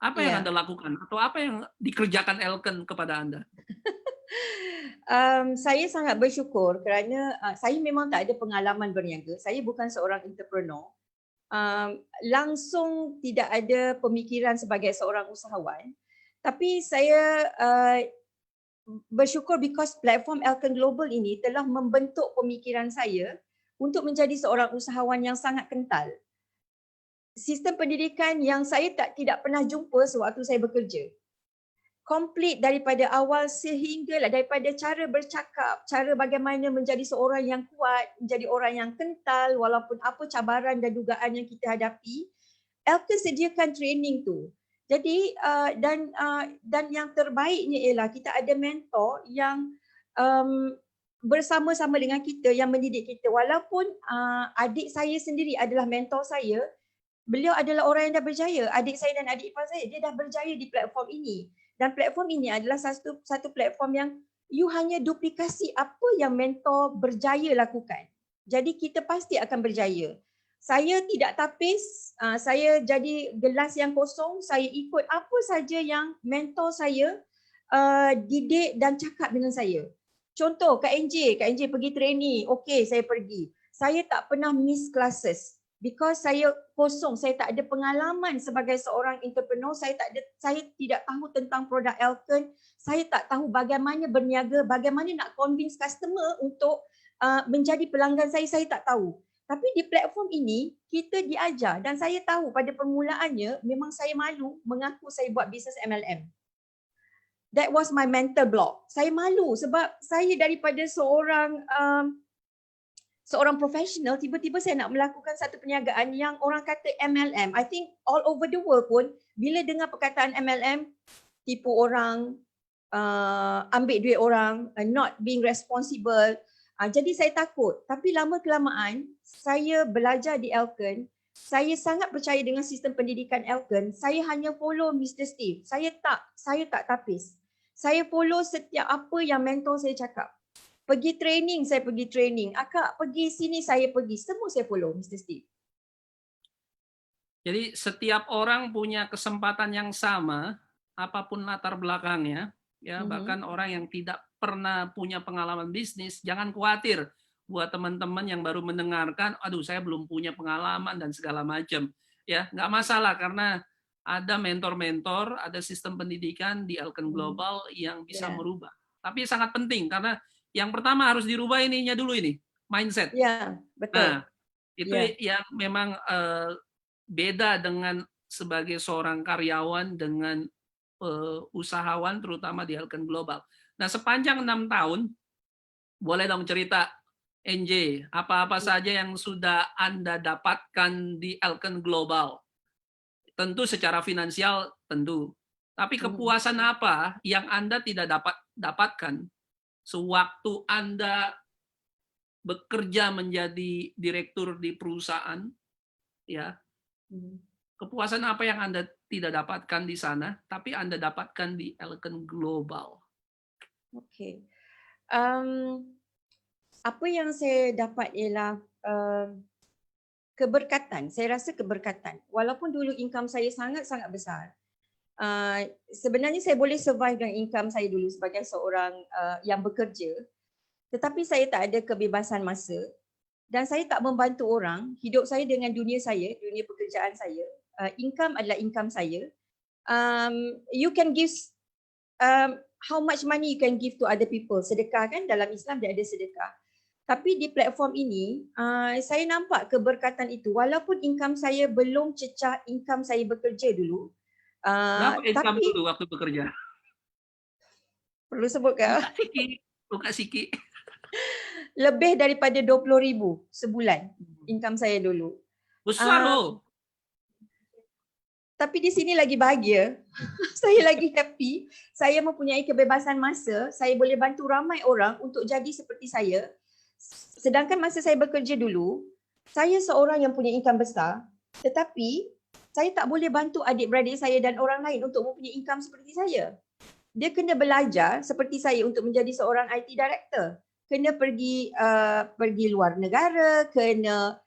Apa yang Iya. Anda lakukan atau apa yang dikerjakan Elken kepada Anda? Saya sangat bersyukur kerana saya memang tak ada pengalaman berniaga. Saya bukan seorang entrepreneur. Langsung tidak ada pemikiran sebagai seorang usahawan. Tapi saya bersyukur because platform Elken Global ini telah membentuk pemikiran saya untuk menjadi seorang usahawan yang sangat kental. Sistem pendidikan yang saya tidak pernah jumpa sewaktu saya bekerja. Komplit daripada awal sehinggalah daripada cara bercakap, cara bagaimana menjadi seorang yang kuat, menjadi orang yang kental walaupun apa cabaran dan dugaan yang kita hadapi, Elken sediakan training tu. Jadi dan yang terbaiknya ialah kita ada mentor yang bersama-sama dengan kita yang mendidik kita. Walaupun adik saya sendiri adalah mentor saya, beliau adalah orang yang dah berjaya. Adik saya dan adik ipar saya, dia dah berjaya di platform ini. Dan platform ini adalah satu platform yang you hanya duplikasi apa yang mentor berjaya lakukan. Jadi kita pasti akan berjaya. Saya tidak tapis, saya jadi gelas yang kosong, saya ikut apa saja yang mentor saya didik dan cakap dengan saya. Contoh Kak NJ pergi training, okey saya pergi. Saya tak pernah miss classes. Because saya kosong, saya tak ada pengalaman sebagai seorang entrepreneur, saya tidak tahu tentang produk Elken, saya tak tahu bagaimana berniaga, bagaimana nak convince customer untuk menjadi pelanggan saya tak tahu. Tapi di platform ini kita diajar dan saya tahu pada permulaannya memang saya malu mengaku saya buat bisnes MLM. That was my mental block. Saya malu sebab saya daripada seorang profesional, tiba-tiba saya nak melakukan satu perniagaan yang orang kata MLM. I think all over the world pun, bila dengar perkataan MLM, tipu orang, ambil duit orang, not being responsible. Jadi saya takut. Tapi lama-kelamaan, saya belajar di Elken, saya sangat percaya dengan sistem pendidikan Elken. Saya hanya follow Mr. Steve. Saya tak tapis. Saya follow setiap apa yang mentor saya cakap. Pergi training, saya pergi training. Akak pergi sini, saya pergi. Semua saya follow, Mr. Steve. Jadi setiap orang punya kesempatan yang sama, apapun latar belakangnya, ya bahkan orang yang tidak pernah punya pengalaman bisnis, jangan khawatir buat teman-teman yang baru mendengarkan, aduh saya belum punya pengalaman dan segala macam. Ya, nggak masalah karena ada mentor-mentor, ada sistem pendidikan di Elken Global yang bisa merubah. Tapi sangat penting karena yang pertama harus dirubah ininya dulu ini, mindset. Ya, betul. Nah, itu yang memang beda dengan sebagai seorang karyawan dengan usahawan terutama di Elken Global. Nah, sepanjang 6 tahun, boleh dong cerita NJ, apa-apa saja yang sudah Anda dapatkan di Elken Global? Tentu secara finansial, tentu. Tapi kepuasan apa yang Anda tidak dapatkan sewaktu Anda bekerja menjadi direktur di perusahaan, ya, kepuasan apa yang Anda tidak dapatkan di sana, tapi Anda dapatkan di Elken Global? Okey. Apa yang saya dapat ialah keberkatan. Saya rasa keberkatan. Walaupun dulu income saya sangat-sangat besar. Sebenarnya saya boleh survive dengan income saya dulu sebagai seorang yang bekerja, tetapi saya tak ada kebebasan masa dan saya tak membantu orang. Hidup saya dengan dunia saya, dunia pekerjaan saya. Income adalah income saya. You can give how much money you can give to other people. Sedekah kan, dalam Islam dia ada sedekah. Tapi di platform ini saya nampak keberkatan itu. Walaupun income saya belum cecah income saya bekerja dulu. Berapa income dulu waktu bekerja? Perlu sebut ke? Buka Siki. Lebih daripada 20,000 sebulan income saya dulu. Besar loh. Tapi di sini lagi bahagia. Saya lagi happy. Saya mempunyai kebebasan masa. Saya boleh bantu ramai orang untuk jadi seperti saya. Sedangkan masa saya bekerja dulu, saya seorang yang punya income besar, tetapi saya tak boleh bantu adik-beradik saya dan orang lain untuk mempunyai income seperti saya. Dia kena belajar seperti saya untuk menjadi seorang IT director. Kena pergi luar negara, kena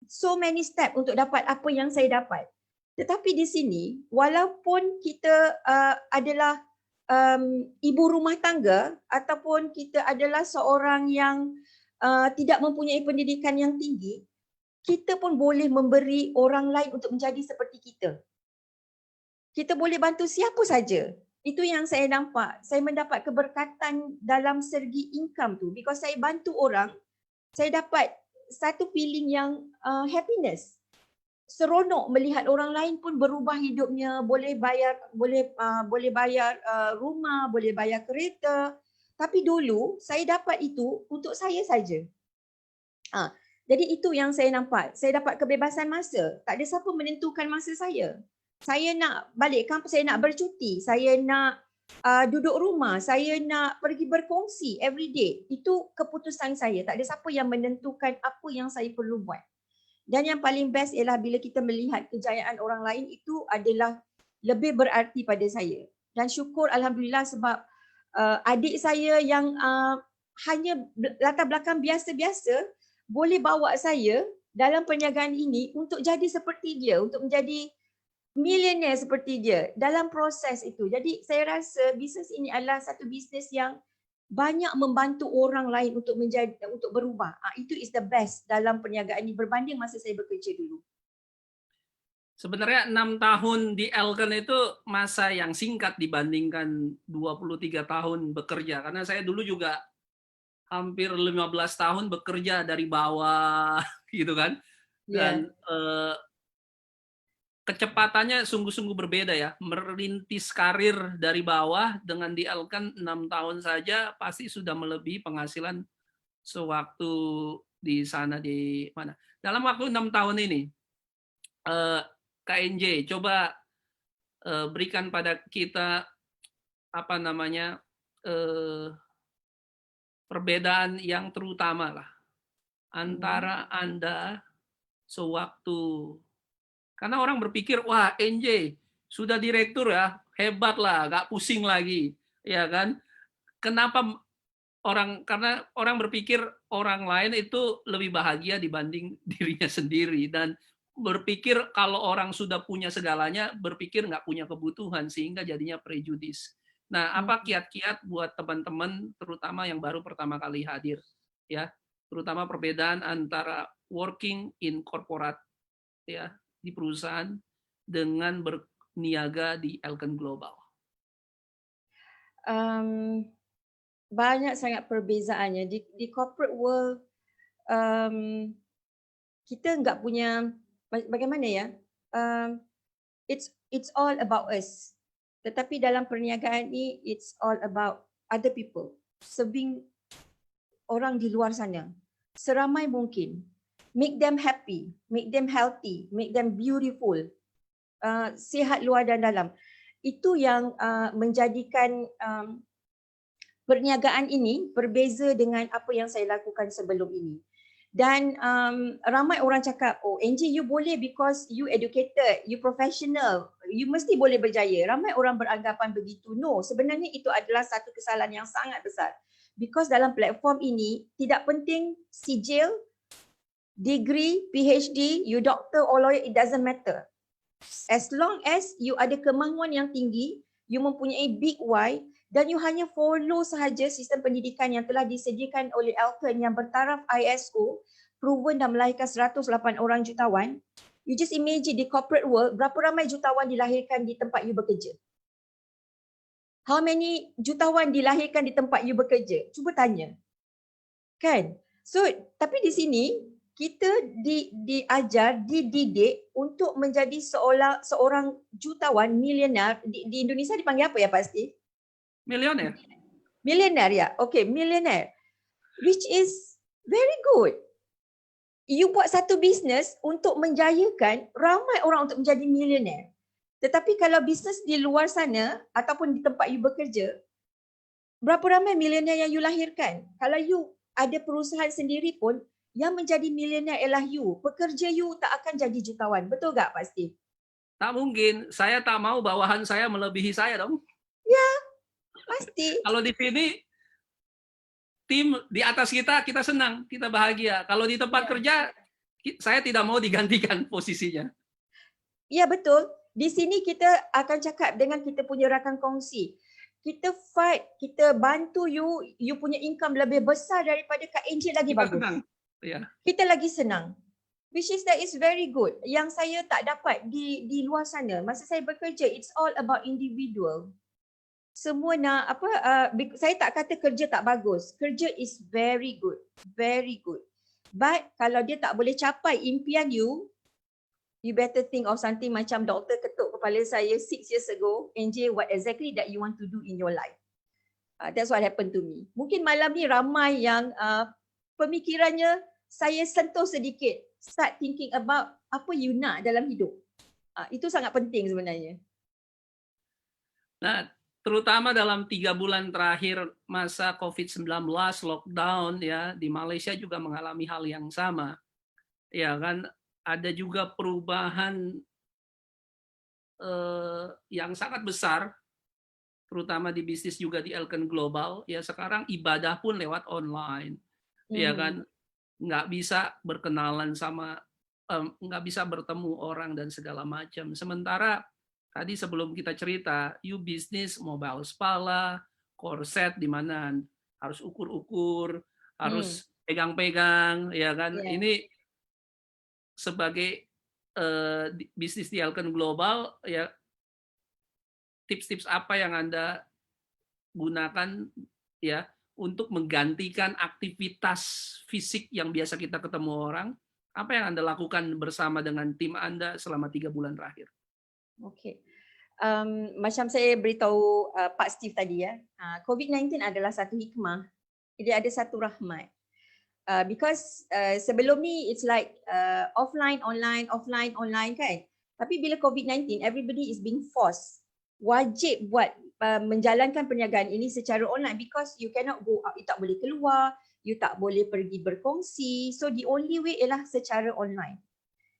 so many step untuk dapat apa yang saya dapat. Tetapi di sini, walaupun kita adalah ibu rumah tangga ataupun kita adalah seorang yang tidak mempunyai pendidikan yang tinggi, kita pun boleh memberi orang lain untuk menjadi seperti kita. Kita boleh bantu siapa saja. Itu yang saya nampak. Saya mendapat keberkatan dalam segi income tu. Because saya bantu orang, saya dapat satu feeling yang happiness. Seronok melihat orang lain pun berubah hidupnya, boleh bayar rumah, boleh bayar kereta. Tapi dulu saya dapat itu untuk saya saja. Jadi itu yang saya nampak. Saya dapat kebebasan masa. Tak ada siapa menentukan masa saya. Saya nak balik kampung, saya nak bercuti, saya nak duduk rumah, saya nak pergi berkongsi every day. Itu keputusan saya. Tak ada siapa yang menentukan apa yang saya perlu buat. Dan yang paling best ialah bila kita melihat kejayaan orang lain, itu adalah lebih berarti pada saya. Dan syukur alhamdulillah sebab adik saya yang hanya latar belakang biasa-biasa boleh bawa saya dalam perniagaan ini untuk jadi seperti dia, untuk menjadi millionaire seperti dia dalam proses itu. Jadi saya rasa bisnes ini adalah satu bisnes yang banyak membantu orang lain untuk berubah. Itu is the best dalam perniagaan ini berbanding masa saya bekerja dulu. Sebenarnya 6 tahun di Elken itu masa yang singkat dibandingkan 23 tahun bekerja. Karena saya dulu juga hampir 15 tahun bekerja dari bawah gitu kan. Dan kecepatannya sungguh-sungguh berbeda ya. Merintis karir dari bawah dengan di Elken 6 tahun saja pasti sudah melebihi penghasilan sewaktu di sana di mana. Dalam waktu 6 tahun ini, KNJ coba berikan pada kita perbedaan yang terutama lah antara Anda sewaktu. Karena orang berpikir, wah NJ sudah direktur ya, hebat lah, gak pusing lagi, ya kan? Kenapa karena orang berpikir orang lain itu lebih bahagia dibanding dirinya sendiri, dan berpikir kalau orang sudah punya segalanya, berpikir nggak punya kebutuhan, sehingga jadinya prejudis. Nah, apa kiat-kiat buat teman-teman, terutama yang baru pertama kali hadir, ya, terutama perbedaan antara working in corporate, ya, di perusahaan dengan berniaga di Elken Global? Banyak sangat perbezaannya. Di corporate world, kita nggak punya, bagaimana ya, it's all about us. Tetapi dalam perniagaan ini, it's all about other people. Serving orang di luar sana seramai mungkin. Make them happy, make them healthy, make them beautiful, sihat luar dan dalam. Itu yang menjadikan perniagaan ini berbeza dengan apa yang saya lakukan sebelum ini. Dan ramai orang cakap, oh NJ you boleh because you educated, you professional, you mesti boleh berjaya. Ramai orang beranggapan begitu. No, sebenarnya itu adalah satu kesalahan yang sangat besar. Because dalam platform ini tidak penting sijil, degree, PhD, you doctor or lawyer, it doesn't matter. As long as you ada kemahuan yang tinggi, you mempunyai big why, dan you hanya follow sahaja sistem pendidikan yang telah disediakan oleh Elken yang bertaraf ISO, proven dan melahirkan 108 orang jutawan. You just imagine di corporate world, berapa ramai jutawan dilahirkan di tempat you bekerja? How many jutawan dilahirkan di tempat you bekerja? Cuba tanya. Kan? So, tapi di sini, kita diajar, dididik untuk menjadi seorang jutawan, milioner. Di Indonesia dipanggil apa ya Pak Steve? Milioner. Milioner ya, okay, milioner. Which is very good. You buat satu bisnes untuk menjayakan ramai orang untuk menjadi milioner. Tetapi kalau bisnes di luar sana ataupun di tempat you bekerja, berapa ramai milenial yang you lahirkan? Kalau you ada perusahaan sendiri pun, yang menjadi milenial ialah you. Pekerja you tak akan jadi jutawan. Betul tak Pak Steve? Tak mungkin. Saya tak mau bawahan saya melebihi saya dong. Ya, pasti. Kalau di sini tim di atas kita senang, kita bahagia. Kalau di tempat kerja, saya tidak mau digantikan posisinya. Ya betul. Di sini kita akan cakap dengan kita punya rakan kongsi. Kita fight, kita bantu you punya income lebih besar daripada Kak Angel lagi Kita bagus. senang. Ya. Kita lagi senang. Which is that is very good. Yang saya tak dapat di luar sana. Masa saya bekerja, it's all about individual. Semua nak saya tak kata kerja tak bagus. Kerja is very good. Very good. But kalau dia tak boleh capai impian you better think of something macam doktor ketuk kepala saya 6 years ago, NJ, what exactly that you want to do in your life. That's what happened to me. Mungkin malam ni ramai yang pemikirannya saya sentuh sedikit. Start thinking about apa you nak dalam hidup. Itu sangat penting sebenarnya. Nah, terutama dalam 3 bulan terakhir masa COVID-19 lockdown ya, di Malaysia juga mengalami hal yang sama. Ya kan, ada juga perubahan yang sangat besar, terutama di bisnis juga di Elken Global. Ya sekarang ibadah pun lewat online, ya kan, nggak bisa berkenalan sama, nggak bisa bertemu orang dan segala macam. Sementara tadi sebelum kita cerita, you bisnis mobile spa lah, korset di mana harus ukur-ukur, harus pegang-pegang, ya kan. Yeah. Ini sebagai bisnis di Elken Global, ya tips-tips apa yang Anda gunakan ya untuk menggantikan aktivitas fisik yang biasa kita ketemu orang? Apa yang Anda lakukan bersama dengan tim Anda selama 3 bulan terakhir? Okey. Macam saya beritahu Pak Steve tadi ya, COVID-19 adalah satu hikmah. Dia ada satu rahmat. Because sebelum ni it's like offline, online, offline, online kan. Tapi bila COVID-19, everybody is being forced. Wajib buat menjalankan perniagaan ini secara online because you cannot go out, you tak boleh keluar, you tak boleh pergi berkongsi. So the only way ialah secara online.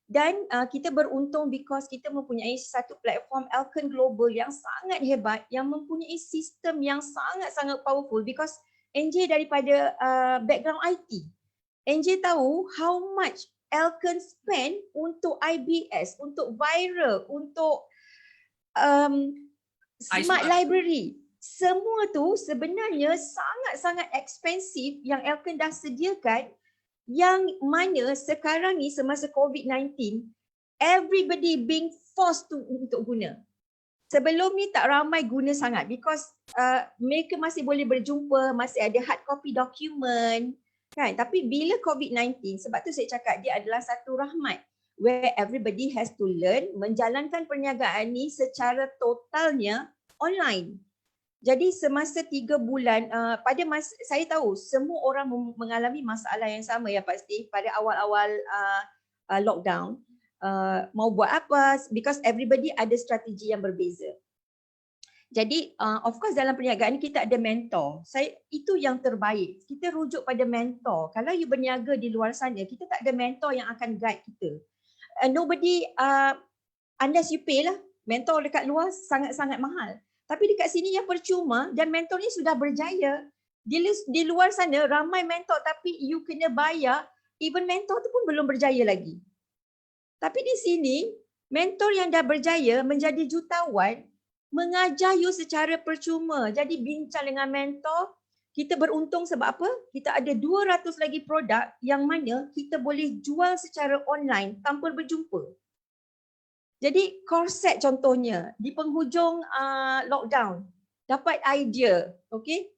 Dan kita beruntung because kita mempunyai satu platform Elken Global yang sangat hebat, yang mempunyai sistem yang sangat-sangat powerful because NJ daripada background IT. NJ tahu how much Elken spend untuk IBS, untuk viral, untuk smart library. Semua tu sebenarnya sangat-sangat expensive yang Elken dah sediakan, yang mana sekarang ni semasa COVID-19 everybody being forced untuk guna. Sebelum ni tak ramai guna sangat because mereka masih boleh berjumpa, masih ada hard copy dokumen kan. Tapi bila COVID-19, sebab tu saya cakap dia adalah satu rahmat where everybody has to learn menjalankan perniagaan ni secara totalnya online. Jadi semasa 3 bulan, pada masa saya tahu semua orang mengalami masalah yang sama ya Pak Steve pada awal-awal lockdown. Mau buat apa because everybody ada strategi yang berbeza. Jadi of course dalam perniagaan kita ada mentor. Itu yang terbaik. Kita rujuk pada mentor. Kalau you berniaga di luar sana, kita tak ada mentor yang akan guide kita. Nobody unless you pay lah. Mentor dekat luar sangat-sangat mahal. Tapi dekat sini yang percuma dan mentor ni sudah berjaya. Di luar sana ramai mentor tapi you kena bayar, even mentor tu pun belum berjaya lagi. Tapi di sini mentor yang dah berjaya menjadi jutawan mengajar you secara percuma. Jadi bincang dengan mentor, kita beruntung sebab apa? Kita ada 200 lagi produk yang mana kita boleh jual secara online tanpa berjumpa. Jadi korset contohnya di penghujung lockdown dapat idea, okey?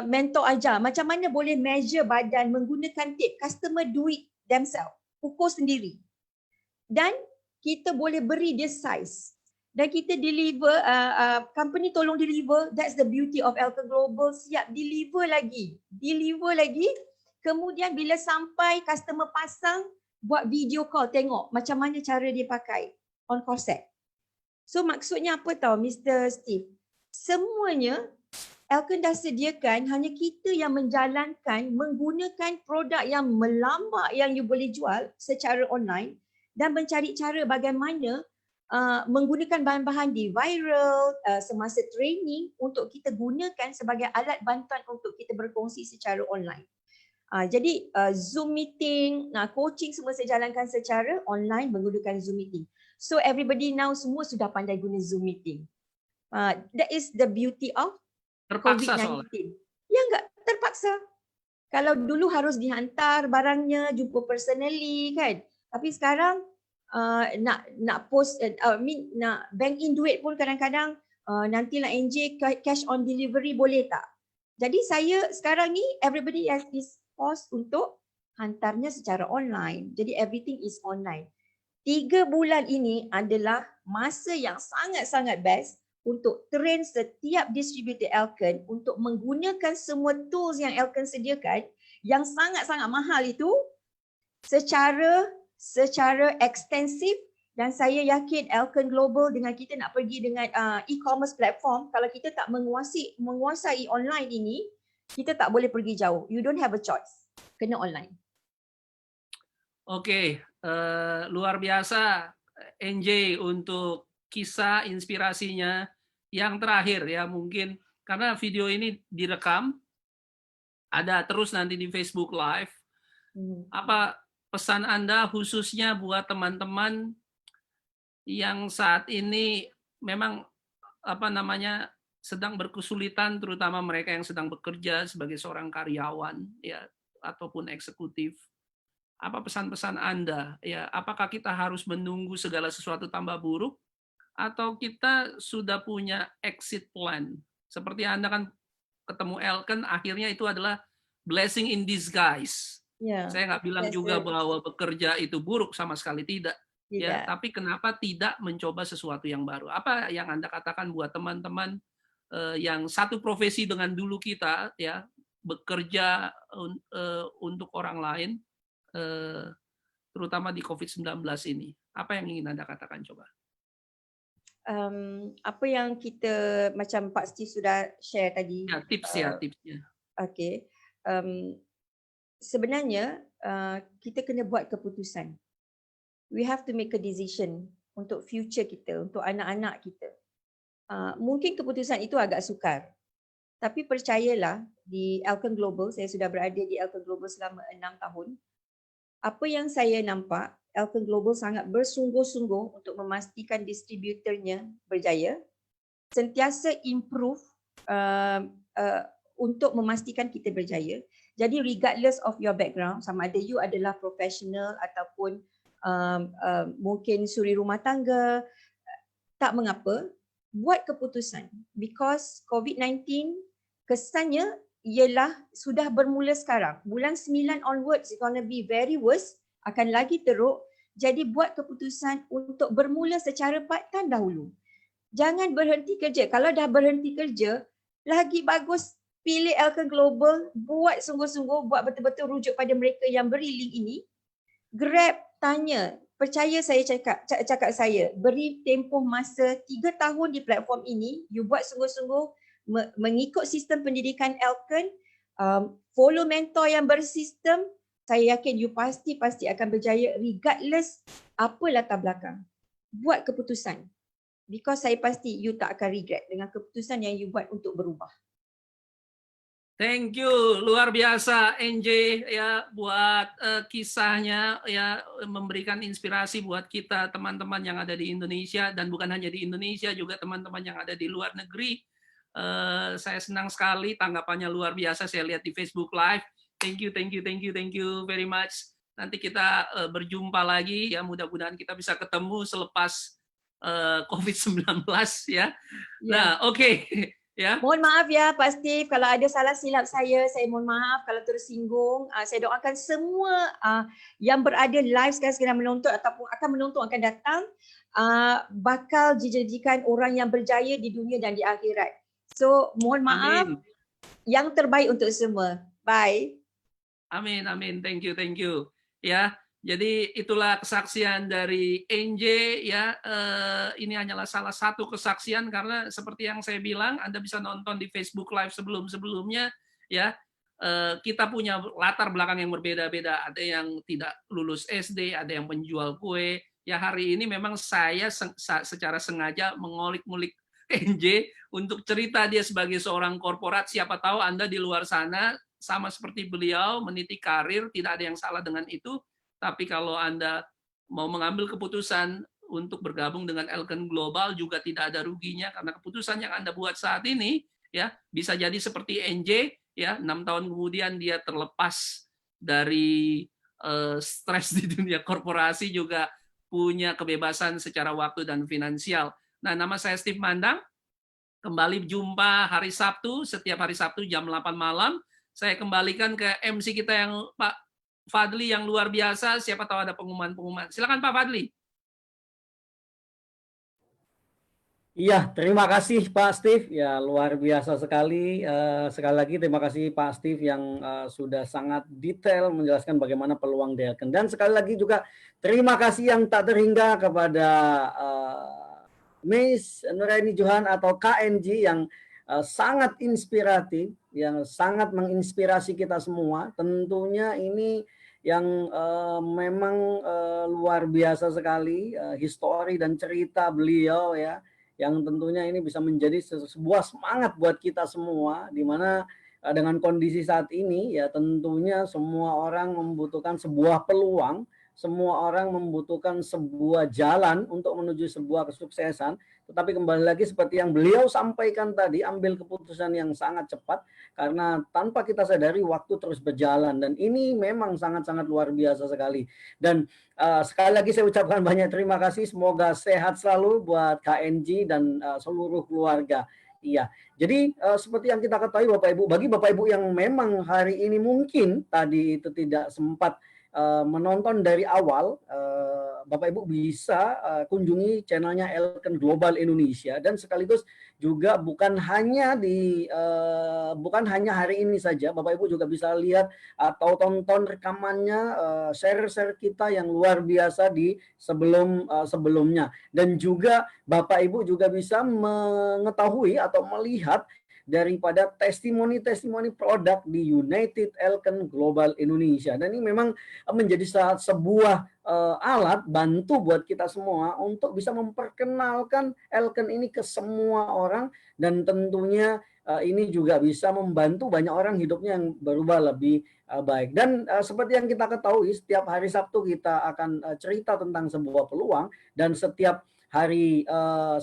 Mentor ajar macam mana boleh measure badan menggunakan tape, customer do it themselves, ukur sendiri. Dan kita boleh beri dia size. Dan kita deliver, company tolong deliver, that's the beauty of Elken Global, siap deliver lagi. Kemudian bila sampai customer pasang, buat video call tengok macam mana cara dia pakai on corset. So maksudnya apa tahu Mr. Steve? Semuanya Elkan dah sediakan, hanya kita yang menjalankan menggunakan produk yang melambak yang you boleh jual secara online dan mencari cara bagaimana menggunakan bahan-bahan di viral semasa training untuk kita gunakan sebagai alat bantuan untuk kita berkongsi secara online. Jadi Zoom meeting, coaching semua saya jalankan secara online menggunakan Zoom meeting. So everybody now semua sudah pandai guna Zoom meeting. That is the beauty of Terpaksa COVID-19. soalnya. Ya enggak, terpaksa. Kalau dulu harus dihantar barangnya, jumpa personally kan. Tapi sekarang nak post, nak bank in duit pun kadang-kadang nantilah NJ cash on delivery boleh tak? Jadi saya sekarang ni everybody has this post untuk hantarnya secara online. Jadi everything is online. 3 bulan ini adalah masa yang sangat-sangat best untuk train setiap distributor Elkan untuk menggunakan semua tools yang Elkan sediakan yang sangat-sangat mahal itu secara ekstensif, dan saya yakin Elkan Global dengan kita nak pergi dengan e-commerce platform, kalau kita tak menguasai online ini, kita tak boleh pergi jauh. You don't have a choice. Kena online. Oke, luar biasa NJ untuk kisah inspirasinya. Yang terakhir ya mungkin karena video ini direkam, ada terus nanti di Facebook Live. Apa pesan Anda khususnya buat teman-teman yang saat ini memang sedang berkesulitan, terutama mereka yang sedang bekerja sebagai seorang karyawan ya ataupun eksekutif. Apa pesan-pesan Anda ya? Apakah kita harus menunggu segala sesuatu tambah buruk atau kita sudah punya exit plan? Seperti Anda kan ketemu Elkan, akhirnya itu adalah blessing in disguise. Yeah. Saya nggak bilang juga bahwa bekerja itu buruk, sama sekali tidak. Ya, tapi kenapa tidak mencoba sesuatu yang baru? Apa yang Anda katakan buat teman-teman yang satu profesi dengan dulu kita, ya bekerja untuk orang lain, terutama di COVID-19 ini? Apa yang ingin Anda katakan coba? Apa yang kita macam Pak Steve sudah share tadi. Ya, tipsnya. Okey. Sebenarnya kita kena buat keputusan. We have to make a decision untuk future kita, untuk anak-anak kita. Mungkin keputusan itu agak sukar. Tapi percayalah, di Elkan Global, saya sudah berada di Elkan Global selama 6 tahun. Apa yang saya nampak, Elkan Global sangat bersungguh-sungguh untuk memastikan distributornya berjaya, sentiasa improve untuk memastikan kita berjaya. Jadi regardless of your background, sama ada you adalah profesional ataupun mungkin suri rumah tangga, tak mengapa, buat keputusan. Because COVID-19 kesannya ialah sudah bermula sekarang. Bulan 9 onwards it's gonna be very worse, akan lagi teruk. Jadi buat keputusan untuk bermula secara part-time dahulu. Jangan berhenti kerja. Kalau dah berhenti kerja, lagi bagus pilih Elkan Global, buat sungguh-sungguh, buat betul-betul rujuk pada mereka yang beri link ini. Grab, tanya, percaya saya cakap saya, beri tempoh masa 3 tahun di platform ini, you buat sungguh-sungguh mengikut sistem pendidikan Elkan, follow mentor yang bersistem, saya yakin you pasti akan berjaya regardless apa latar belakang. Buat keputusan. Because saya pasti you tak akan regret dengan keputusan yang you buat untuk berubah. Thank you, luar biasa NJ ya buat kisahnya ya, memberikan inspirasi buat kita teman-teman yang ada di Indonesia, dan bukan hanya di Indonesia, juga teman-teman yang ada di luar negeri. Saya senang sekali, tanggapannya luar biasa saya lihat di Facebook Live. Thank you very much. Nanti kita berjumpa lagi ya, mudah-mudahan kita bisa ketemu selepas COVID-19 ya. Nah, oke. Ya. Mohon maaf ya Pak Steve, kalau ada salah silap saya mohon maaf kalau tersinggung. Saya doakan semua yang berada live sekarang menonton ataupun akan menonton akan datang bakal dijadikan orang yang berjaya di dunia dan di akhirat. So mohon maaf. Amin. Yang terbaik untuk semua. Bye. Amin. Thank you. Ya. Jadi itulah kesaksian dari NJ ya. Ini hanyalah salah satu kesaksian karena seperti yang saya bilang, Anda bisa nonton di Facebook Live sebelum-sebelumnya ya. Kita punya latar belakang yang berbeda-beda. Ada yang tidak lulus SD, ada yang penjual kue. Ya hari ini memang saya secara sengaja mengulik-ngulik NJ untuk cerita dia sebagai seorang korporat. Siapa tahu Anda di luar sana sama seperti beliau meniti karir, tidak ada yang salah dengan itu. Tapi kalau Anda mau mengambil keputusan untuk bergabung dengan Elken Global juga tidak ada ruginya karena keputusan yang Anda buat saat ini ya bisa jadi seperti NJ ya 6 tahun kemudian dia terlepas dari stres di dunia korporasi, juga punya kebebasan secara waktu dan finansial. Nah, nama saya Steve Mandang. Kembali jumpa hari Sabtu, setiap hari Sabtu jam 8 malam. Saya kembalikan ke MC kita yang Pak Fadli yang luar biasa, siapa tahu ada pengumuman-pengumuman. Silakan Pak Fadli. Iya, terima kasih Pak Steve. Ya, luar biasa sekali. Sekali lagi terima kasih Pak Steve yang sudah sangat detail menjelaskan bagaimana peluang di Elken. Dan sekali lagi juga terima kasih yang tak terhingga kepada Miss Nuraini Johan atau KNG yang sangat inspiratif, yang sangat menginspirasi kita semua. Tentunya ini yang memang luar biasa sekali, histori dan cerita beliau ya, yang tentunya ini bisa menjadi sebuah semangat buat kita semua, di mana dengan kondisi saat ini ya tentunya semua orang membutuhkan sebuah peluang, semua orang membutuhkan sebuah jalan untuk menuju sebuah kesuksesan. Tetapi kembali lagi seperti yang beliau sampaikan tadi, ambil keputusan yang sangat cepat karena tanpa kita sadari waktu terus berjalan, dan ini memang sangat-sangat luar biasa sekali. Dan sekali lagi saya ucapkan banyak terima kasih, semoga sehat selalu buat KNG dan seluruh keluarga. Iya, jadi seperti yang kita ketahui Bapak Ibu, bagi Bapak Ibu yang memang hari ini mungkin tadi itu tidak sempat menonton dari awal, Bapak Ibu bisa kunjungi channelnya Elken Global Indonesia, dan sekaligus juga bukan hanya hari ini saja, Bapak Ibu juga bisa lihat atau tonton rekamannya, share-share kita yang luar biasa di sebelumnya, dan juga Bapak Ibu juga bisa mengetahui atau melihat daripada testimoni-testimoni produk di United Elken Global Indonesia. Dan ini memang menjadi sebuah alat bantu buat kita semua untuk bisa memperkenalkan Elken ini ke semua orang, dan tentunya ini juga bisa membantu banyak orang hidupnya yang berubah lebih baik. Dan seperti yang kita ketahui, setiap hari Sabtu kita akan cerita tentang sebuah peluang, dan setiap hari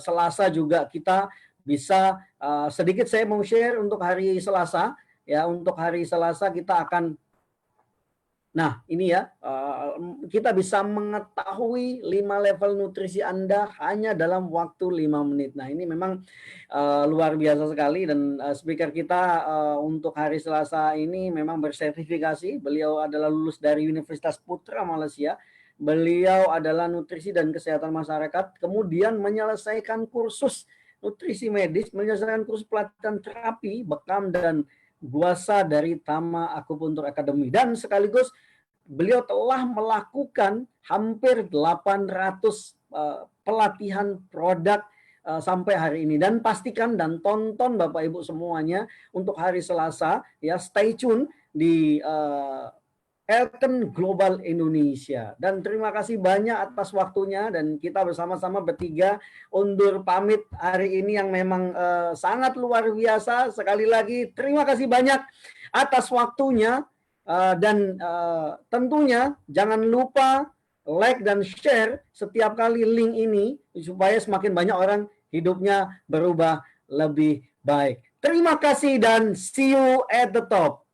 Selasa juga kita bisa sedikit saya mau share untuk hari Selasa ya. Untuk hari Selasa kita akan, nah ini ya, kita bisa mengetahui 5 level nutrisi Anda hanya dalam waktu 5 menit. Nah ini memang luar biasa sekali, dan speaker kita untuk hari Selasa ini memang bersertifikasi. Beliau adalah lulus dari Universitas Putra Malaysia. Beliau adalah nutrisi dan kesehatan masyarakat, kemudian menyelesaikan kursus nutrisi medis, menyelesaikan kursus pelatihan terapi, bekam dan guasa dari Tama Akupuntur Academy, dan sekaligus beliau telah melakukan hampir 800 pelatihan produk sampai hari ini. Dan pastikan dan tonton Bapak Ibu semuanya untuk hari Selasa ya, stay tune di Elken Global Indonesia. Dan terima kasih banyak atas waktunya, dan kita bersama-sama bertiga undur pamit hari ini yang memang sangat luar biasa. Sekali lagi terima kasih banyak atas waktunya, dan tentunya jangan lupa like dan share setiap kali link ini supaya semakin banyak orang hidupnya berubah lebih baik. Terima kasih dan see you at the top.